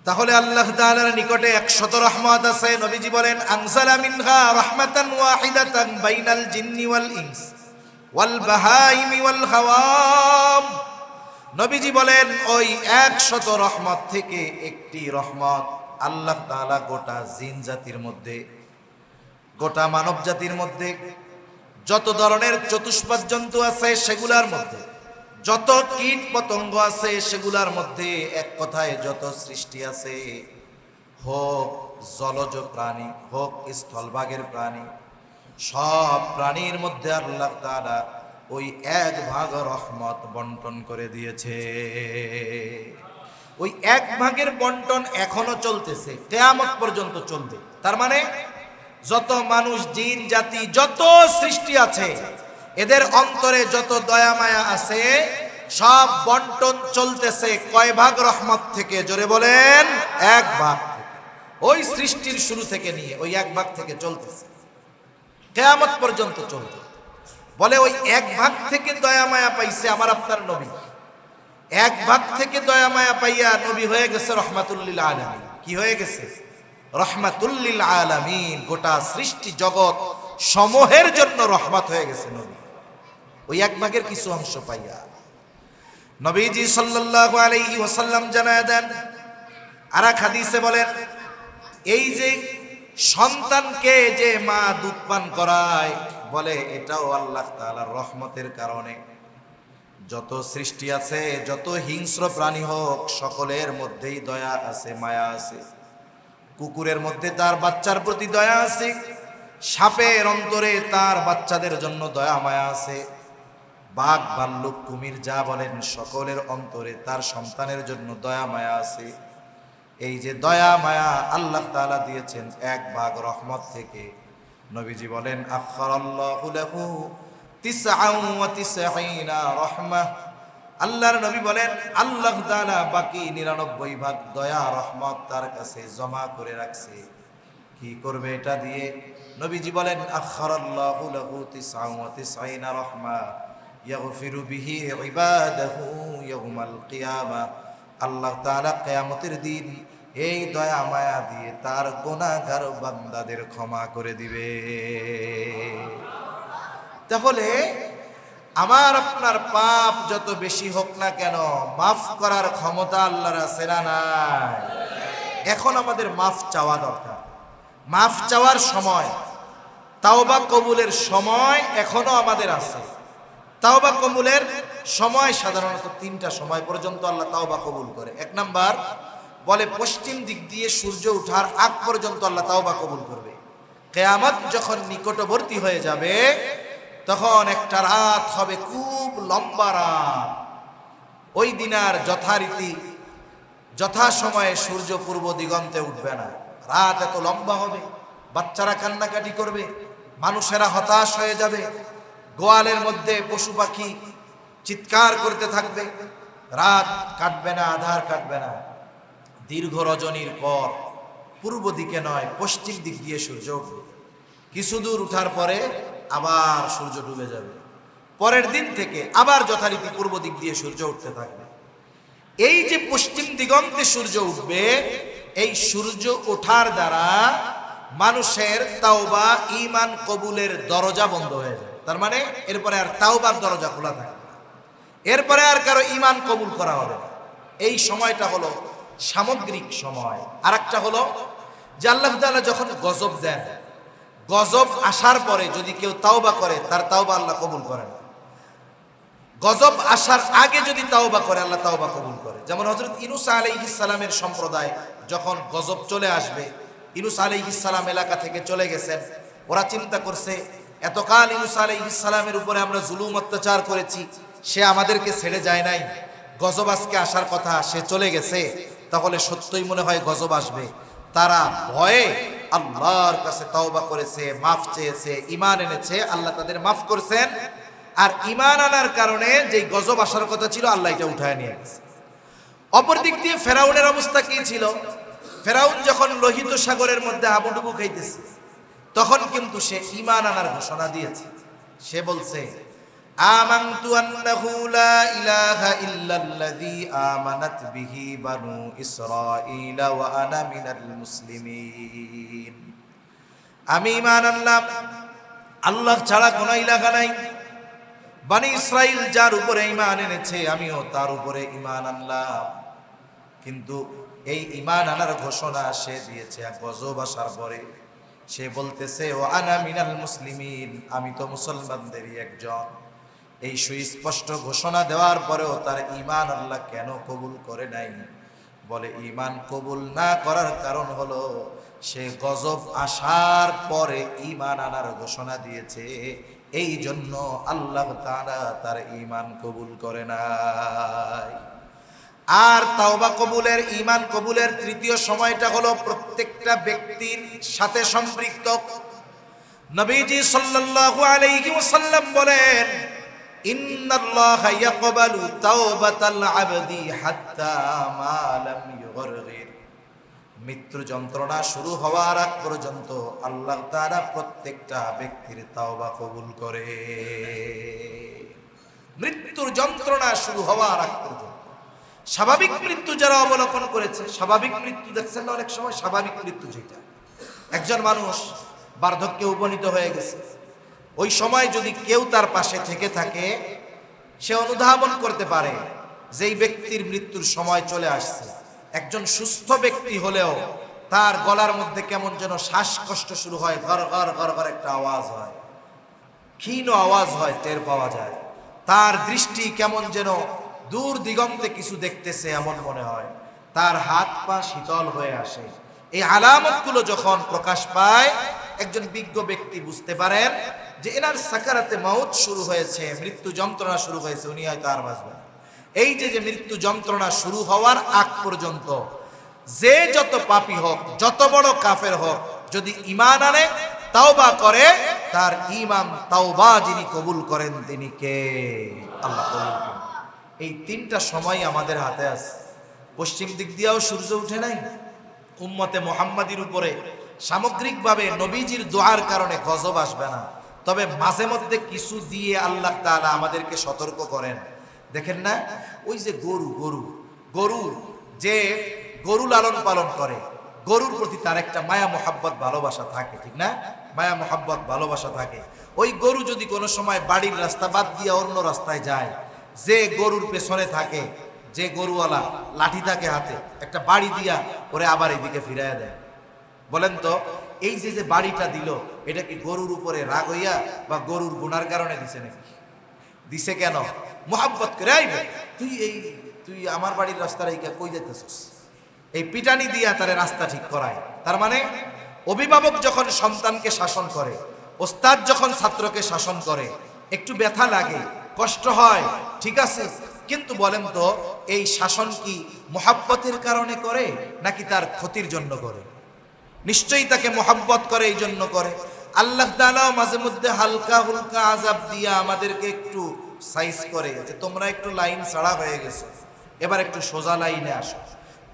তাহলে আল্লাহ তাআলার নিকটে 100 রহমত আছে। নবীজি বলেন, আনজালা মিনহা রাহমাতান ওয়াহিদাতান বাইনাল জিন্নি ওয়াল ইনস ওয়াল বাহাইমি ওয়াল হাওয়াম। নবীজি বলেন, ওই 100 রহমত থেকে একটি রহমত আল্লাহ তাআলা গোটা জিন জাতির মধ্যে, গোটা মানব জাতির মধ্যে যত ধরনের চতুষ্পাদ জন্তু আছে সেগুলার মধ্যে, যত কীট পতঙ্গ আছে সেগুলার মধ্যে, এক কথায় যত সৃষ্টি আছে, হোক জলজ প্রাণী হোক স্থলভাগের প্রাণী, সব প্রাণীর মধ্যে আল্লাহ তাআলা ওই 1 ভাগ রহমত বন্টন করে দিয়েছে। ওই 1 ভাগের বন্টন এখনো চলতেছে, কিয়ামত পর্যন্ত চলবে। তার মানে যত মানুষ, জিন জাতি, যত সৃষ্টি আছে, এদের অন্তরে যত দয়া মায়া আছে, সব বন্টন চলতেছে কয় ভাগ রহমত থেকে? জোরে বলেন, 1 ভাগ থেকে। ওই সৃষ্টির শুরু থেকে নিয়ে ওই 1 ভাগ থেকে চলতেছে, কিয়ামত পর্যন্ত চলবে। বলে ওই 1 ভাগ থেকে দয়া মায়া পাইছে আমার আপনার নবী, 1 ভাগ থেকে দয়া মায়া পাইয়া নবী হয়ে গেছে রহমাতুল লিল আলামিন। কি হয়ে গেছে? রহমাতুল লিল আলামিন। গোটা সৃষ্টি জগৎ সমূহের জন্য রহমত হয়ে গেছে নবী, ওই 1 ভাগের কিছু অংশ পাইয়া। নবীজি সাল্লাল্লাহু আলাইহি ওয়াসাল্লাম জানায় দেন, আর এক হাদিসে বলেন, এই যে সন্তানকে যে মা দুধ পান করায়, বলে এটাও আল্লাহ তাআলার রহমতের কারণে। যত সৃষ্টি আছে, যত হিংস্র প্রাণী হোক, সকলের মধ্যেই দয়া আছে, মায়া আছে। কুকুরের মধ্যে তার বাচ্চার প্রতি দয়া আছে, সাপের অন্তরে তার বাচ্চাদের জন্য দয়া মায়া আছে, বাঘ ভাল্লুক কুমির যা বলেন সকলের অন্তরে তার সন্তানের জন্য দয়া মায়া আছে। এই যে দয়া মায়া আল্লাহ তাআলা দিয়েছেন 1 ভাগ রহমত থেকে। নবীজি বলেন, আখরাল্লাহু লাহু 99 রহমাহ। আল্লাহর নবী বলেন, আল্লাহ তাআলা বাকি 99 ভাগ দয়া রহমত তার কাছে জমা করে রাখছে। কি করবে এটা দিয়ে? নবীজি বলেন, আখরাল্লাহু লাহু 99 রহমাহ ইয়াগফিরু বিহি ইবাদাহু ইয়াউমাল কিয়ামা। আল্লাহ তাআলা কিয়ামতের দিন এই দয়া মায়া দিয়ে তার গুনাহগার বান্দাদের ক্ষমা করে দিবে। তাহলে আমার আপনার পাপ যত বেশি হোক না কেন মাফ করার ক্ষমতা আল্লাহর আছে না নাই? এখন আমাদের মাফ চাওয়া দরকার। মাফ চাওয়ার সময়, তাওবা কবুলের সময় এখনো আমাদের আছে। তাওবা কবুলের সময় সাধারণত 3টা সময় পর্যন্ত আল্লাহ তাওবা কবুল করে। 1 নাম্বার বলে পশ্চিম দিক দিয়ে সূর্য ওঠার আগ পর্যন্ত আল্লাহ তাওবা কবুল করবে। কিয়ামত যখন নিকটবর্তী হয়ে যাবে তখন একটা রাত হবে, খুব লম্বা রাত। ওই দিন আর যথারীতি যথাসময়ে সূর্য পূর্ব দিগন্তে উঠবে না। রাত এত লম্বা হবে, বাচ্চারা কান্নাকাটি করবে, মানুষেরা হতাশ হয়ে যাবে, গোয়ালের মধ্যে পশু পাখি চিৎকার করতে থাকবে। রাত কাটবে না, আধার কাটবে না। দীর্ঘ রজনীর পর পূর্ব দিকে নয়, পশ্চিম দিক দিয়ে সূর্য উঠবে। কিছু দূর উঠার পরে আবার সূর্য ডুবে যাবে। পরের দিন থেকে আবার যথারীতি পূর্ব দিক দিয়ে সূর্য উঠতে থাকবে। এই যে পশ্চিম দিগন্তে সূর্য উঠবে, এই সূর্য ওঠার দ্বারা মানুষের তাওবা ঈমান কবুলের দরজা বন্ধ হয়ে যায়। তার মানে এরপরে আর তাওবার দরজা খোলা থাকে না, এরপরে আর কারো ঈমান কবুল করা হবে না। এই সময়টা হলো সামগ্রিক সময়। আর একটা হলো যে আল্লাহ তাআলা যখন গজব দেন, গজব আসার পরে যদি কেউ তাওবা করে তার তাওবা আল্লাহ কবুল করেন। গজব আসার আগে যদি তাওবা করে আল্লাহ তাওবা কবুল করে। যেমন হযরত ইউনূস আলাইহিস সালামের সম্প্রদায় যখন গজব চলে আসবে, ইউনূস আলাইহিস সালাম এলাকা থেকে চলে গেছেন। ওরা চিন্তা করছে এতকাল ইউনূস আলাইহিস সালামের উপরে আমরা জুলুম অত্যাচার করেছি, সে আমাদেরকে ছেড়ে যায় নাই, গজব আজকে আসার কথা, সে চলে গেছে, তাহলে সত্যই মনে হয় গজব আসবে। তারা ভয়ে আল্লাহর কাছে তাওবা করেছে, মাফ চেয়েছে, ঈমান এনেছে, আল্লাহ তাদের মাফ করছেন। আর ঈমান আনার কারণে যে গজব আসার কথা ছিল আল্লাহ এটা উঠায় নিয়ে গেছে। অপর দিক দিয়ে ফেরাউনের অবস্থা কি ছিল? ফেরাউন যখন লোহিত সাগরের মধ্যে হাবুডুবু খাইতেছে, তখন কিন্তু সে ঈমান আনার ঘোষণা দিয়েছে। সে বলছে আমানতু আন্নাহু লা ইলাহা ইল্লাল্লাযী আমানাত বিহি বানু ইসরাঈল ওয়া আনা মিনাল মুসলিমিন। আমি ঈমান আনলাম আল্লাহ ছাড়া কোনো ইলাহা নাই। বনি ইসরাইল যার উপরে ঈমান এনেছে আমিও তার উপরে ঈমান আনলাম। কিন্তু এই ঈমান আনার ঘোষণা সে দিয়েছে গজব আসার পরে। সে বলতেছে ও আনা মিনাল মুসলিমিন, আমি তো মুসলমানদেরই একজন। এই সুস্পষ্ট ঘোষণা দেওয়ার পরেও তার ঈমান আল্লাহ কেন কবুল করে নাই? বলে ঈমান কবুল না করার কারণ হলো সে গজব আসার পরে ঈমান আনার ঘোষণা দিয়েছে, এই জন্য আল্লাহ তাআলা তার ঈমান কবুল করে নাই। আর তাওবা কবুলের, ঈমান কবুলের তৃতীয় সময়টা হলো প্রত্যেকটা ব্যক্তির সাথে সম্পৃক্ত। নবীজি সাল্লাল্লাহু আলাইহি ওয়াসাল্লাম বলেন ইন্নাল্লাহা ইয়াকবালু তাওবাতাল আবদি হাত্তা মা লাম ইউগরগির। মৃত্যু যন্ত্রণা শুরু হওয়ার আগ পর্যন্ত আল্লাহ তাআলা প্রত্যেকটা ব্যক্তির তাওবা কবুল করে। মৃত্যুর যন্ত্রণা শুরু হওয়ার আগ পর্যন্ত। স্বাভাবিক মৃত্যু যারা অবলোকন করেছে, স্বাভাবিক মৃত্যু দেখছেন না অনেক সময়, স্বাভাবিক মৃত্যু যেটা, একজন মানুষ বার্ধক্যে উপনীত হয়ে গেছে, ওই সময় যদি কেউ তার পাশে থেকে থাকে সে অনুধাবন করতে পারে যে এই ব্যক্তির মৃত্যুর সময় চলে আসছে। একজন সুস্থ ব্যক্তি হলেও তার গলার মধ্যে কেমন যেন শ্বাসকষ্ট শুরু হয়, ঘর ঘর ঘর ঘর একটা আওয়াজ হয়, ক্ষীণ আওয়াজ হয়, টের পাওয়া যায়। তার দৃষ্টি কেমন যেন দূর দিগন্তে কিছু দেখতেছে এমন মনে হয়, তার হাত পা শীতল হয়ে আসে। এই আলামতগুলো যখন প্রকাশ পায় একজন বিজ্ঞ ব্যক্তি বুঝতে পারেন যে এনার সাকারাতে মাউত শুরু হয়েছে, মৃত্যু যন্ত্রণা শুরু হয়েছে, উনি হয়তো আর বাঁচবেন। এই যে মৃত্যু যন্ত্রণা শুরু হওয়ার আগ পর্যন্ত যে যত পাপী হোক, যত বড় কাফের হোক, যদি ঈমান আনে, তাওবা করে, তার ঈমান তাওবা যিনি কবুল করেন তিনি কে? আল্লাহ কবুল করেন। এই 3টা সময় আমাদের হাতে আছে। পশ্চিম দিক দিয়েও সূর্য উঠে নাই। উম্মতে মুহাম্মাদির উপরে সামগ্রিকভাবে নবীজির দোয়ার কারণে গজব আসবে না, তবে মাঝে মধ্যে কিছু দিয়ে আল্লাহ তাআলা আমাদেরকে সতর্ক করেন। দেখেন না, ওই যে গরু যে গরু লালন পালন করে, গরুর প্রতি তার একটা মায়া মোহাব্বত ভালোবাসা থাকে, ঠিক না? মায়া মোহাব্বত ভালোবাসা থাকে। ওই গরু যদি কোনো সময় বাড়ির রাস্তা বাদ দিয়ে অন্য রাস্তায় যায়, যে গরুর পেছনে থাকে, যে গরুওয়ালা লাঠি থাকে হাতে, একটা বাড়ি দিয়া ওরে আবার এদিকে ফিরাইয়া দেয়। বলেন তো, এই যে যে বাড়িটা দিল, এটা কি গরুর উপরে রাগ হইয়া বা গরুর গুনার কারণে দিছে নাকি? দিছে কেন? মোহাব্বত করে। আইবে তুই আমার বাড়ির রাস্তার এই কই যেতেছিস, এই পিটানি দিয়া তারে রাস্তা ঠিক করায়। তার মানে অভিভাবক যখন সন্তানকে শাসন করে, ওস্তাদ যখন ছাত্রকে শাসন করে, একটু ব্যথা লাগে, কষ্ট হয়, ঠিক আছে, কিন্তু বলেন তো এই শাসন কি মোহাব্বতের কারণে করে নাকি তার ক্ষতির জন্য করে? নিশ্চয়ই তাকে মোহাব্বত করে, এই জন্য করে। আল্লাহ তাআলা মাঝে মধ্যে হালকা হুলকা আযাব দিয়া আমাদেরকে একটু সাইজ করে যে তোমরা একটু লাইন ছাড়া হয়ে গেছো, এবার একটু সোজা লাইনে আসো।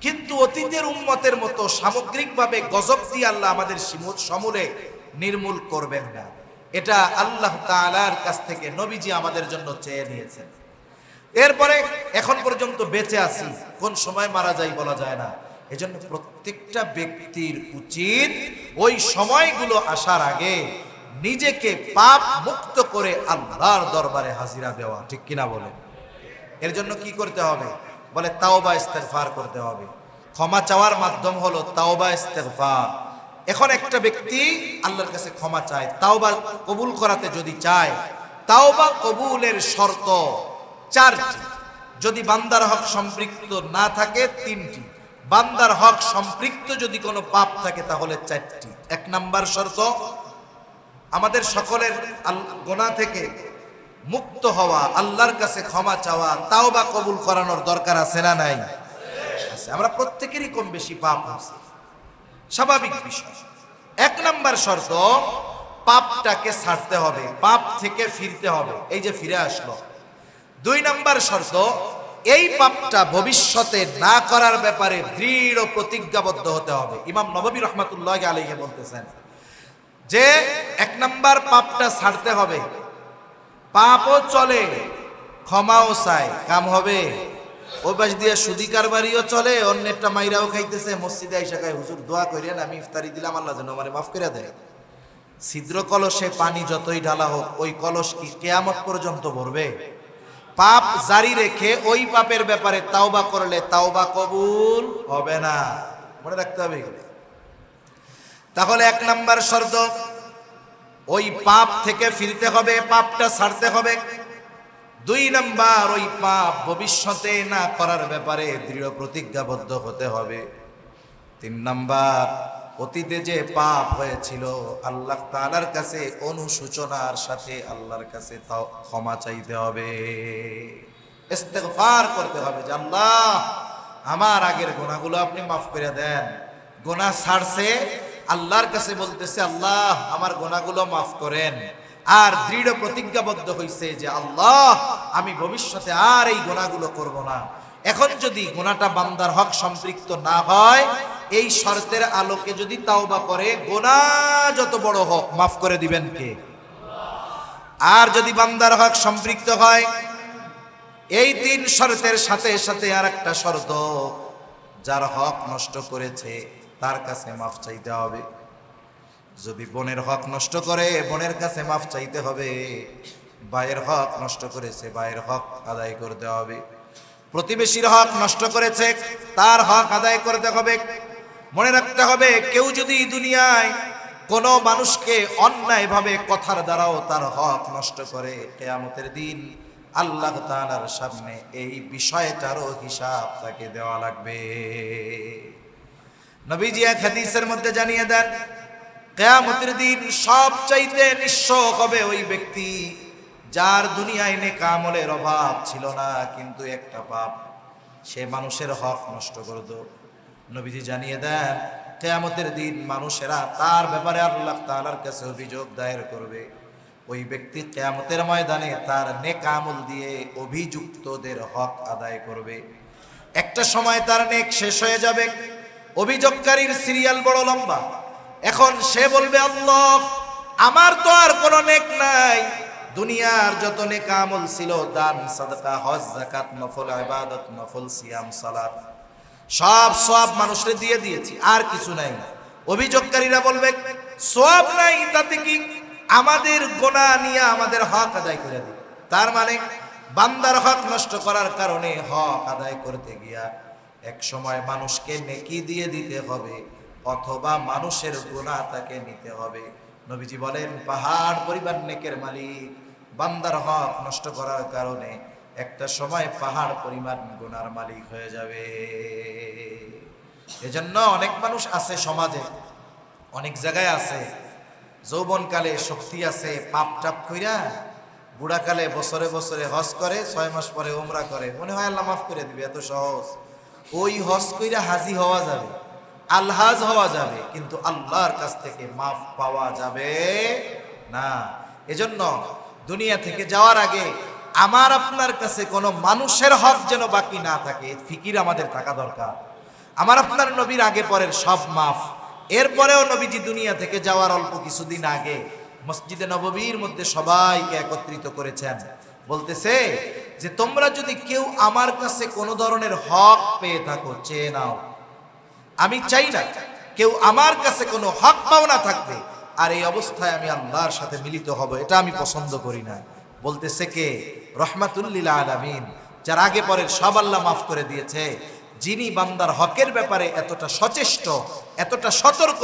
কিন্তু অতীতের উম্মতের মতো সামগ্রিকভাবে গজব দিয়ে আল্লাহ আমাদের সমূলে নির্মূল করবেন না। এটা আল্লাহ তাআলার কাছ থেকে নবীজি আমাদের জন্য চেয়ে নিয়েছেন। এরপরে এখন পর্যন্ত বেঁচে আছি, কোন সময় মারা যাই বলা যায় না। এজন্য প্রত্যেকটা ব্যক্তির উচিত ওই সময়গুলো আসার আগে নিজেকে পাপ মুক্ত করে আল্লাহর দরবারে হাজিরা দেওয়া, ঠিক কিনা বলেন? এর জন্য কি করতে হবে? বলে তাওবা ইস্তেগফার করতে হবে। ক্ষমা চাওয়ার মাধ্যম হলো তাওবা ইস্তেগফার। এখন একটা ব্যক্তি আল্লাহর কাছে ক্ষমা চায়, তাওবা কবুল করাতে যদি চায়, তাওবা কবুলের শর্ত 4টি। যদি বান্দার হক সম্পৃক্ত না থাকে 3টি, বান্দার হক সম্পৃক্ত যদি কোনো পাপ থাকে তাহলে 4টি। 1 নাম্বার শর্ত, আমাদের সকলের গুনাহ থেকে মুক্ত হওয়া, আল্লাহর কাছে ক্ষমা চাওয়া, তাওবা কবুল করানোর দরকার আছে না নাই? আছে। আমরা প্রত্যেকেরই কম বেশি পাপ আছে, স্বাভাবিক বিষয়। 1 নাম্বার শর্ত, পাপটাকে ছাড়তে হবে, পাপ থেকে ফিরতে হবে, এই যে ফিরে আসলো। 2 নাম্বার শর্ত, এই পাপটা ভবিষ্যতে না করার ব্যাপারে দৃঢ় প্রতিজ্ঞাবদ্ধ হতে হবে। ইমাম নববী রাহমাতুল্লাহি আলাইহি বলতেছেন যে 1 নাম্বার পাপটা ছাড়তে হবে, পাপও চলে, ক্ষমাও চায়, কাম হবে। ওই পাশ দিয়ে সুদি কারবারিও চলে, অন্যেরটা মাইরাও খাইতেছে, মসজিদে আইসা খায়, হুজুর দোয়া করেন আমি ইফতারি দিলাম, আল্লাহ যেন আমারে মাফ করে দেয়। ছিদ্র কলসে পানি যতই ঢালা হোক, ওই কলস কি কিয়ামত পর্যন্ত ভরবে? পাপ জারি রেখে ওই পাপের ব্যাপারে তাওবা করলে তাওবা কবুল হবে না, মনে রাখতে হবে। তাহলে 1 নাম্বার শর্ত, ওই পাপ থেকে ফিরতে হবে, পাপটা ছাড়তে হবে। 2 নাম্বার, ওই পাপ ভবিষ্যতে না করার ব্যাপারে দৃঢ় প্রতিজ্ঞাবদ্ধ হতে হবে। 3 নাম্বার, অতীতে যে পাপ হয়েছিল আল্লাহ তাআলার কাছে অনুশোচনার সাথে আল্লাহর কাছে ক্ষমা চাইতে হবে, ইস্তেগফার করতে হবে যে আল্লাহ আমার আগের গুনাহগুলো আপনি মাফ করে দেন। গুনাহ ছাড়ছে, আল্লাহর কাছে বলতেছে আল্লাহ আমার গুনাহগুলো মাফ করেন, আর দৃঢ় প্রতিজ্ঞাবদ্ধ হইছে যে আল্লাহ আমি ভবিষ্যতে আর এই গুনাহগুলো করব না। এখন যদি গুনাহটা বান্দার হক সম্পৃক্ত না হয়, এই শর্তের আলোকে যদি তাওবা করে, গুনাহ যত বড় হোক মাফ করে দিবেন কে? আর যদি বান্দার হক সম্পৃক্ত হয়, এই 3 শর্তের সাথে সাথে আর একটা শর্ত, যার হক নষ্ট করেছে তার কাছে মাফ চাইতে হবে। যদি বোনের হক নষ্ট করে, বোনের কাছে মাফ চাইতে হবে। ভাইয়ের হক নষ্ট করেছে, ভাইয়ের হক আদায় করতে হবে। প্রতিবেশীর হক নষ্ট করেছে, তার হক আদায় করতে হবে। মনে রাখতে হবে, কেউ যদি দুনিয়ায় কোনো মানুষকে অন্যায়ভাবে কথার দ্বারাও তার হক নষ্ট করে, কিয়ামতের দিন আল্লাহ তাআলার সামনে এই বিষয়টারও হিসাব তাকে দেওয়া লাগবে। নবীজি এক হাদিসের মধ্যে জানিয়ে দেন, কিয়ামতের দিন সবচাইতে নিঃস্ব হবে ওই ব্যক্তি যার দুনিয়ায় নেক আমলের অভাব ছিল না, কিন্তু একটা পাপ, সে মানুষের হক নষ্ট করত। নবীজি জানিয়ে দেন, কিয়ামতের দিন মানুষেরা তার ব্যাপারে আল্লাহ তাআলার কাছে অভিযোগ দায়ের করবে। ওই ব্যক্তি কিয়ামতের ময়দানে তার নেক আমল দিয়ে অভিযুক্তদের হক আদায় করবে। একটা সময় তার নেক শেষ হয়ে যাবে, অভিযোগকারীর সিরিয়াল বড় লম্বা। এখন সে বলবে আল্লাহ আমার তো আর কোনো নেক নাই, দুনিয়ার যত নেক আমল ছিল, দান সাদাকা হজ যাকাত নফল ইবাদত নফল সিয়াম সালাত, সব সওয়াব মানুষকে দিয়ে দিয়েছি, আর কিছু নাই। অভিযোগকারীরা বলবে সওয়াব নাই, তাতে কি আমাদের গুনাহ নিয়ে আমাদের হক আদায় করে দিই। তার মানে বান্দার হক নষ্ট করার কারণে হক আদায় করতে গিয়া এক সময় মানুষকে নেকি দিয়ে দিতে হবে, অথবা মানুষের গুনাহ তাকে নিতে হবে। নবীজি বলেন পাহাড় পরিমাণ নেকের মালিক বান্দার হক নষ্ট করার কারণে একটা সময় পাহাড় পরিমাণ গুনার মালিক হয়ে যাবে। এজন্য অনেক মানুষ আছে সমাজে, অনেক জায়গায় আছে, যৌবনকালে শক্তি আছে, পাপ টাপ কইরা বুড়াকালে বছরে বছরে হজ করে, 6 মাস পরে উমরা করে, মনে হয় আল্লাহ মাফ করে দিবে, এত সহজ। ওই হজ কইরা হাজি হওয়া যাবে, আলহাজ হওয়া যাবে, কিন্তু আল্লাহর কাছ থেকে মাফ পাওয়া যাবে না। এজন্য দুনিয়া থেকে যাওয়ার আগে আমার আপনার কাছে কোনো মানুষের হক যেন বাকি না থাকে, ফিকির আমাদের থাকা দরকার। আমার আপনার নবীর আগে পরের সব মাফ। এরপরেও নবীজি দুনিয়া থেকে যাওয়ার অল্প কিছুদিন আগে মসজিদে নববীর মধ্যে সবাইকে একত্রিত করেছেন, বলতেছে যে তোমরা যদি কেউ আমার কাছে কোনো ধরনের হক পেয়ে থাকো চেয়ে নাও। আমি চাই না কেউ আমার কাছে কোনো হক পাওনা থাকবে আর এই অবস্থায় আমি আল্লাহর সাথে মিলিত হব, এটা আমি পছন্দ করি না। বলতেছে কে? রহমাতুল লিল আলামিন, যার আগে পরের সব আল্লাহ মাফ করে দিয়েছে, যিনি বান্দার হকের ব্যাপারে এতটা সচেষ্ট, এতটা সতর্ক।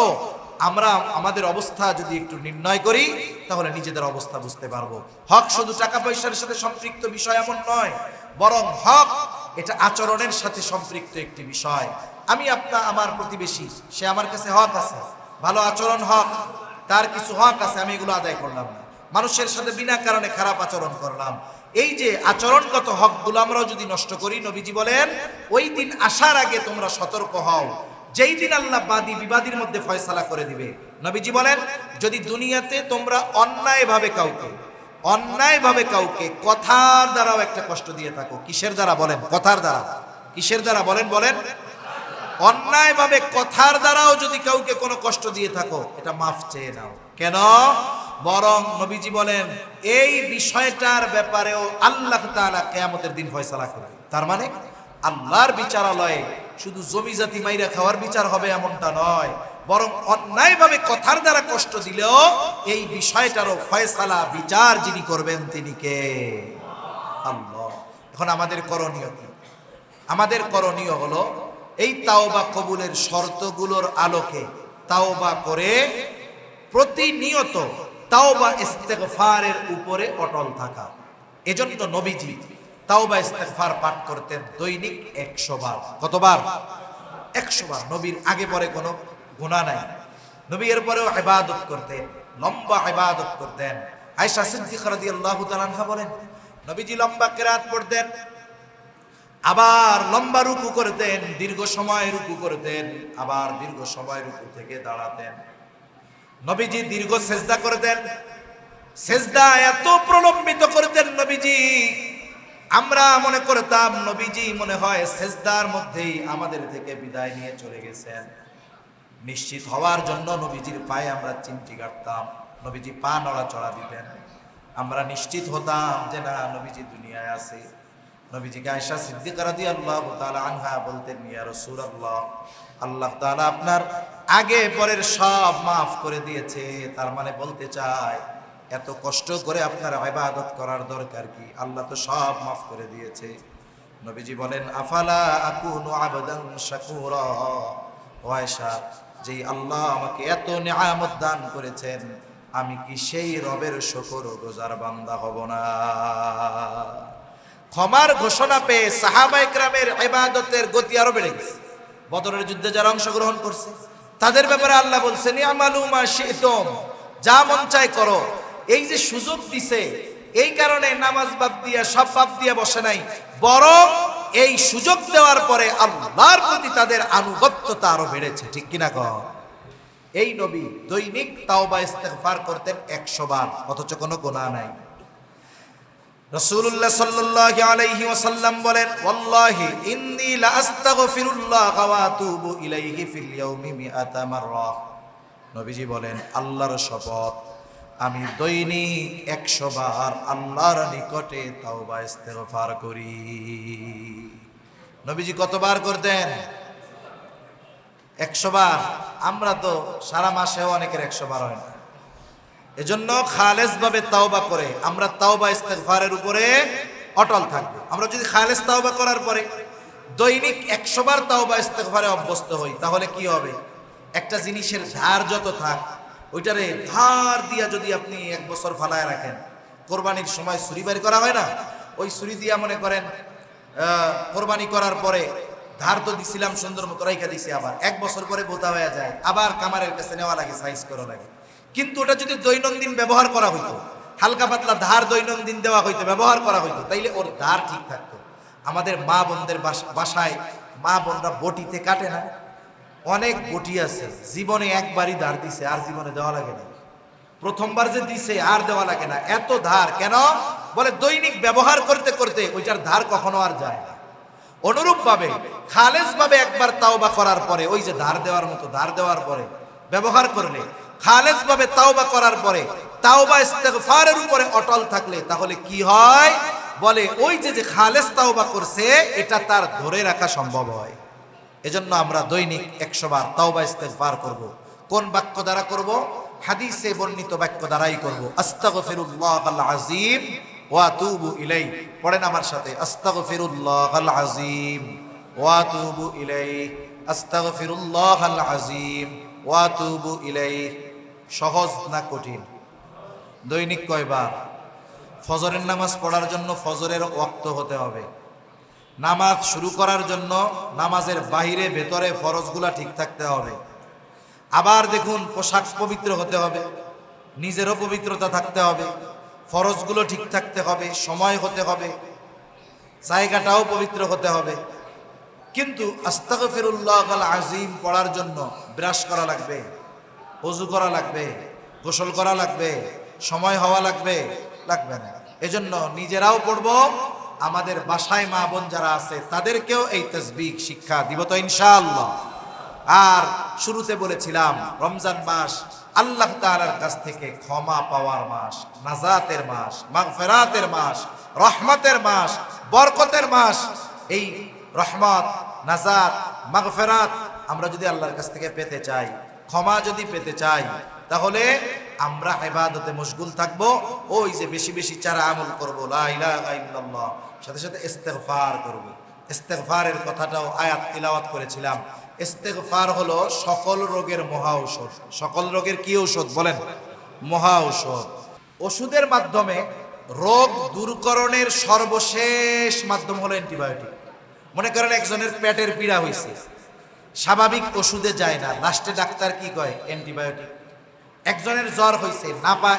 আমরা আমাদের অবস্থা যদি একটু নির্ণয় করি তাহলে নিজেদের অবস্থা বুঝতে পারবো। হক শুধু টাকা পয়সার সাথে সম্পৃক্ত বিষয় এমন নয়, বরং হক এটা আচরণের সাথে সম্পৃক্ত একটি বিষয়। আমি আমার প্রতিবেশী, সে আমার কাছে হক আছে, ভালো আচরণ হক, তার কিছু হক আছে, আমি এগুলো আদায় করলাম না, মানুষের সাথে বিনা কারণে খারাপ আচরণ করলাম। এই যে আচরণগত হকগুলো আমরাও যদি নষ্ট করি, নবীজি বলেন ওই দিন আসার আগে তোমরা সতর্ক হও, যেই দিন আল্লাহ বাদী বিবাদীর মধ্যে ফয়সালা করে দিবে। নবীজি বলেন যদি দুনিয়াতে তোমরা অন্যায়ভাবে কাউকে কথার দ্বারাও একটা কষ্ট দিয়ে থাকো, কিসের দ্বারা বলেন? কথার দ্বারা। কিসের দ্বারা বলেন? অন্যায়ভাবে কথার দ্বারাও যদি কাউকে কোনো কষ্ট দিয়ে থাকো, এটা মাফ চেয়ে নাও। কেন? বরং নবীজি বলেন এই বিষয়টার ব্যাপারেও আল্লাহ তাআলা কিয়ামতের দিন ফয়সালা করবে। তার মানে আল্লাহর বিচারালয়ে শুধু জমি জাতি মাইরা খাওয়ার বিচার হবে এমনটা নয়, বরং অন্যায়ভাবে কথার দ্বারা কষ্ট দিলেও এই বিষয়টারও ফয়সালা বিচার যিনি করবেন তিনি কে? আল্লাহ। এখন আমাদের করণীয় কি? আমাদের করণীয় হলো এই তাওবা কবুলের শর্তগুলোর আলোকে তাওবা করে প্রতিনিয়ত তাওবা ইস্তেগফারের উপরে অটল থাকা। এজন্য নবীজি তাওবা ইস্তেগফার পাঠ করতেন দৈনিক 100 বার। কতবার? 100 বার। নবীর আগে পরে কোনো গুনাহ নাই, নবী এর পরেও ইবাদত করতেন, লম্বা ইবাদত করতেন। আয়েশা সিদ্দিকা রাদিয়াল্লাহু তাআলা আনহা বলেন নবীজি লম্বা কিরাত পড়তেন, আবার লম্বা রুকু করতেন, দীর্ঘ সময় রুকু করতেন, আবার দীর্ঘ সময় রুকু থেকে দাঁড়াতেন। নবীজি দীর্ঘ সেজদা করতেন, সেজদা এত প্রলম্বিত করতেন নবীজি, আমরা মনে করতাম নবীজি মনে হয় সেজদার মধ্যেই আমাদের থেকে বিদায় নিয়ে চলে গেছেন। নিশ্চিত হওয়ার জন্য নবীজির পায়ে আমরা চিমটি কাটতাম, নবীজি পা নড়াচড়া দিতেন, আমরা নিশ্চিত হতাম যে না নবীজি দুনিয়ায় আছে। নবীজিকে আয়েশা সিদ্দিকা রাদিয়াল্লাহু তাআলা আনহা বলতেন ইয়া রাসূলুল্লাহ, আল্লাহ তাআলা আপনার আগে পরের সব মাফ করে দিয়েছে, তার মানে বলতে চায় এত কষ্ট করে আপনার ইবাদত করার দরকার কি? আল্লাহ তো সব মাফ করে দিয়েছে। নবীজি বলেন আফালা আকুনু আবদান শাকুরা, ও আয়েশা, যেই আল্লাহ আমাকে এত নিয়ামত দান করেছেন, আমি কি সেই রবের শুকরগুজার বান্দা হব না? ক্ষমার ঘোষণা পেয়ে সাহাবায়ে কেরামের ইবাদতের গতি আরো বেড়ে গেছে। বদরের যুদ্ধে যারা অংশগ্রহণ করছে তাদের ব্যাপারে আল্লাহ বলছেন ইয়ামালু মা শি'তুম, যা মন চায় করো। এই যে সুযোগ দিছে, এই কারণে নামাজ বাদ দিয়া সব বাদ দিয়া বসে নাই, বরং এই সুযোগ দেওয়ার পরে আল্লাহর প্রতি তাদের আনুগত্যতা আরো বেড়েছে। ঠিক কিনা কও? এই নবী দৈনিক তাওবা ইস্তেগফার করতেন 100 বার, অথচ কোনো গুনাহ নাই। রাসূলুল্লাহ সাল্লাল্লাহু আলাইহি ওয়াসাল্লাম বলেন ওয়াল্লাহি ইন্নী লা আস্তাগফিরুল্লাহ ওয়া আতুবু ইলাইহি ফিল ইয়াউমি 100 মাররা। নবীজি বলেন আল্লাহর শপথ, আমি দৈনিক 100 বার আল্লাহর নিকটে তাওবা ইস্তেগফার করি। নবীজি কতবার করতেন? 100 বার, আমরা তো সারা মাসেও অনেকের 100 বার হয় না। এজন্য খালেস ভাবে তাওবা করে আমরা তাওবা ইস্তেগফারের উপরে অটল থাকবো। আমরা যদি খালেস তাওবা করার পরে দৈনিক 100 বার তাওবা ইস্তেগফারে অভ্যস্ত হই, তাহলে কি হবে? একটা জিনিসের ধার যত থাক, ওইটারে ধার দিয়া যদি আপনি 1 বছর ফালায় রাখেন, কোরবানির সময় ছুরি বের করা হয় না, ওই ছুরি দিয়া মনে করেন কোরবানি করার পরে ধার তো দিছিলাম, সুন্দর মতো রাইখা দিছি, আবার 1 বছর পরে বোতা হয়ে যায়, আবার কামারের কাছে নেওয়া লাগে, সাইজ করা লাগে। কিন্তু ওটা যদি দৈনন্দিন ব্যবহার করা হইতো, হালকা পাতলা ধার দৈনন্দিন দেওয়া হইতো, ব্যবহার করা হইতো, তাইলে ওর ধার ঠিক থাকতো। আমাদের মা বোনদের বাসায় মা বোনরা বটিতে কাটে না, অনেক বটি আছে জীবনে একবারই ধার দিছে, আর জীবনে দেওয়া লাগে না। প্রথমবার যে দিছে আর দেওয়া লাগে না, এত ধার কেন? বলে দৈনিক ব্যবহার করতে করতে ওইটার ধার কখনো আর যায় না। অনুরূপ ভাবে খালেস ভাবে একবার তাওবা করার পরে, ওই যে ধার দেওয়ার মতো ধার দেওয়ার পরে ব্যবহার করলে, খালেস ভাবে তাওবা করার পরে তাওবা ইস্তেগফারের উপরে অটল থাকলে, তাহলে কি হয়? বলে ওই যে খালেস তাওবা করছে এটা তার ধরে রাখা সম্ভব হয়। এজন্য আমরা দৈনিক 100 বার তাওবা ইস্তেগফার করব। কোন বাক্য দ্বারা করব? হাদিসে বর্ণিত বাক্য দ্বারাই করব। আস্তাগফিরুল্লাহাল আযীম ওয়া আতুবু ইলাইহি। পড়েন আমার সাথে, আস্তাগফিরুল্লাহাল আযীম ওয়া আতুবু ইলাইহি, আস্তাগফিরুল্লাহাল আযীম ওয়া আতুবু ইলাইহি। সহজ না কঠিন? দৈনিক কয়বার? ফজরের নামাজ পড়ার জন্য ফজরের ওয়াক্ত হতে হবে। নামাজ শুরু করার জন্য নামাজের বাহিরে ভেতরে ফরজগুলা ঠিক থাকতে হবে। আবার দেখুন, পোশাক পবিত্র হতে হবে, নিজেরও পবিত্রতা থাকতে হবে, ফরজগুলো ঠিক থাকতে হবে, সময় হতে হবে, জায়গাটাও পবিত্র হতে হবে। কিন্তু আস্তাগফিরুল্লাহাল আযীম পড়ার জন্য ব্রাশ করা লাগবে, ওযু করা লাগবে, গোসল করা লাগবে, সময় হওয়া লাগবে? লাগবে না। এজন্য নিজেরাও পড়বো, আমাদের বাসায় মা বোন যারা আছে তাদেরকেও এই তাসবিহ শিক্ষা দিব তো ইনশাআল্লাহ। আর শুরুতে বলেছিলাম, রমজান মাস আল্লাহ তাআলার কাছ থেকে ক্ষমা পাওয়ার মাস, নাজাতের মাস, মাগফিরাতের মাস, রহমতের মাস, বরকতের মাস। এই রহমত, নাজাত, মাগফিরাত আমরা যদি আল্লাহর কাছ থেকে পেতে চাই, ক্ষমা যদি পেতে চাই, তাহলে আমরা ইবাদতে মশগুল থাকব। ওই যে বেশি বেশি চারা আমল করব, লা ইলাহা ইল্লাল্লাহ, সাথে সাথে ইস্তেগফার করব। ইস্তেগফারের কথাটাও আয়াত তিলাওয়াত করেছিলাম। ইস্তেগফার হলো সকল রোগের মহা ঔষধ। সকল রোগের কি ঔষধ বলেন? মহা ঔষধ। ওষুধের মাধ্যমে রোগ দূরকরণের সর্বশেষ মাধ্যম হলো অ্যান্টিবায়োটিক। মনে করেন একজনের পেটের পীড়া হয়েছে, স্বাভাবিক ওষুধে যায় না, লাস্টে ডাক্তার কি কয়? অ্যান্টিবায়োটিক। একজনের জ্বর হয়েছে, নাপা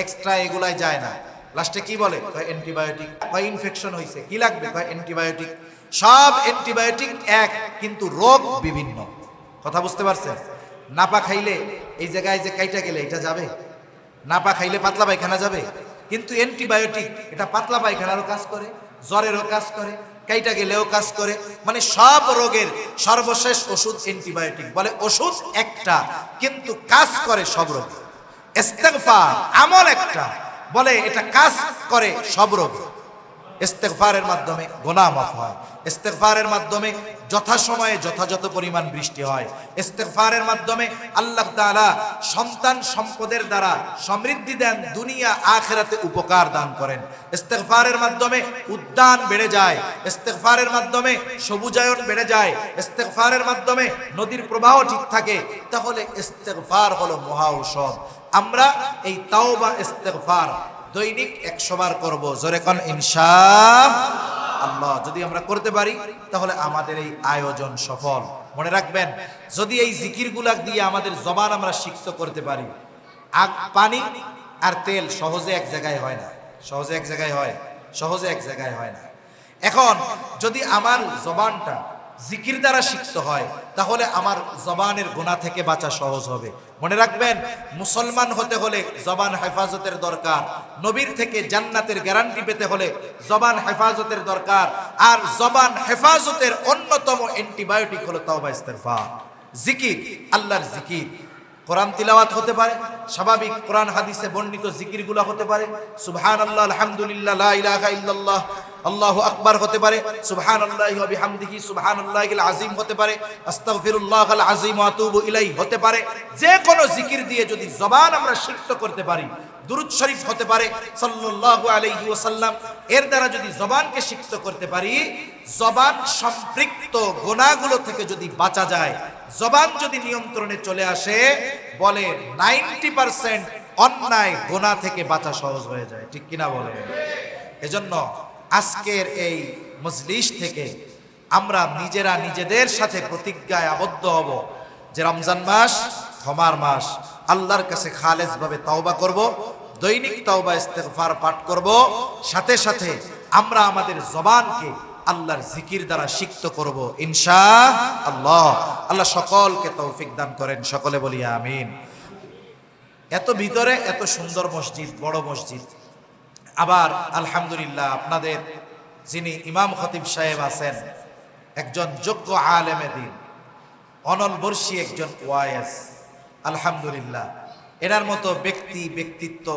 এক্সট্রা এগুলাই যায় না, লাস্টে কি বলে? কয় অ্যান্টিবায়োটিক। কয় ইনফেকশন হয়েছে, কি লাগবে? কয় অ্যান্টিবায়োটিক। সব অ্যান্টিবায়োটিক এক, কিন্তু রোগ বিভিন্ন। কথা বুঝতে পারছেন? নাপা খাইলে এই জায়গায় যে কাইটা গেলে এটা যাবে, নাপা খাইলে পাতলা পায়খানা যাবে, কিন্তু অ্যান্টিবায়োটিক এটা পাতলা পায়খানারও কাজ করে, জ্বরেরও কাজ করে, কাইটা গেলেও কাজ করে। মানে সব রোগের সর্বশেষ ওষুধ অ্যান্টিবায়োটিক। বলে ওষুধ একটা, কিন্তু কাজ করে সব রোগ। ইস্তেগফার আমল একটা, বলে এটা কাজ করে সব রোগ। ইস্তেগফারের মাধ্যমে গুনাহ মাফ হয়, ইস্তেগফারের মাধ্যমে যথাসময়ে যথাযথ পরিমাণ বৃষ্টি হয়, ইস্তেগফারের মাধ্যমে আল্লাহ তাআলা সন্তান সম্পদের দ্বারা সমৃদ্ধি দেন, দুনিয়া আখিরাতে উপকার দান করেন। ইস্তেগফারের মাধ্যমে উদ্যান বেড়ে যায়, ইস্তেগফারের মাধ্যমে সবুজায়ন বেড়ে যায়, ইস্তেগফারের মাধ্যমে নদীর প্রবাহ ঠিক থাকে। তাহলে ইস্তেগফার হলো মহা ঔষধ। আমরা এই তাওবা ইস্তেগফার দৈনিক 100 বার করব। জোরে কোন ইনশাআল্লাহ। যদি আমরা করতে পারি তাহলে আমাদের এই আয়োজন সফল। মনে রাখবেন, যদি এই জিকিরগুলা দিয়ে আমাদের জবান আমরা সিক্ত করতে পারি, পানি আর তেল সহজে এক জায়গায় হয় না, সহজে এক জায়গায় হয়, সহজে এক জায়গায় হয় না। এখন যদি আমার জবানটা জিকির দ্বারা সিক্ত হয়, তাহলে আমার জবানের গুনাহ থেকে বাঁচা সহজ হবে। মনে রাখবেন, মুসলমান হতে হলে জবান হেফাজতের দরকার। নবীর থেকে জান্নাতের গ্যারান্টি পেতে হলে জবান হেফাজতের দরকার। আর জবান হেফাজতের অন্যতম অ্যান্টিবায়োটিক হলো তাওবা ইস্তেগফার, জিকির, আল্লাহর জিকির। কোরআন তিলাওয়াত হতে পারে, স্বাভাবিক কোরআন হাদিসে বর্ণিত জিকিরগুলো হতে পারে, সুবহানাল্লাহ, আলহামদুলিল্লাহ, লা ইলাহা ইল্লাল্লাহ, আল্লাহু আকবার হতে পারে, সুবহানাল্লাহি ওয়া বিহামদিহি সুবহানাল্লাহিল আযীম হতে পারে, আস্তাগফিরুল্লাহাল আযীম ওয়া আতুবু ইলাইহি হতে পারে। যে কোনো জিকির দিয়ে যদি জবান আমরা সিক্ত করতে পারি, দুরূদ শরীফ হতে পারে সাল্লাল্লাহু আলাইহি ওয়াসাল্লাম, এর দ্বারা যদি জবানকে সিক্ত করতে পারি, জবান সম্পৃক্ত গুনাহগুলো থেকে যদি বাঁচা যায়, জবান যদি নিয়ন্ত্রণে চলে আসে, বলে 90% অন্যায় গুনাহ থেকে বাঁচা সহজ হয়ে যায়। ঠিক কিনা বলে? এজন্য আজকের এই মজলিস থেকে আমরা নিজেরা নিজেদের সাথে প্রতিজ্ঞায় আবদ্ধ হব যে রমজান মাস ক্ষমার মাস, আল্লাহর কাছে খালেস ভাবে তওবা করব, দৈনিক তওবা ইস্তেগফার পাঠ করব, সাথে সাথে আমরা আমাদের জবানকে আল্লাহর জিকির দ্বারা সিক্ত করব ইনশাআল্লাহ। আল্লাহ সকলকে তৌফিক দান করেন, সকলে বলি আমিন। এত ভিতরে এত সুন্দর মসজিদ, বড় মসজিদ, আবার আলহামদুলিল্লাহ আপনাদের যিনি ইমাম খতিব সাহেব আছেন, একজন যোগ্য আলেমে দ্বীন, অনলবর্ষী একজন ওয়াইজ, আলহামদুলিল্লাহ। এনার মতো ব্যক্তিত্ব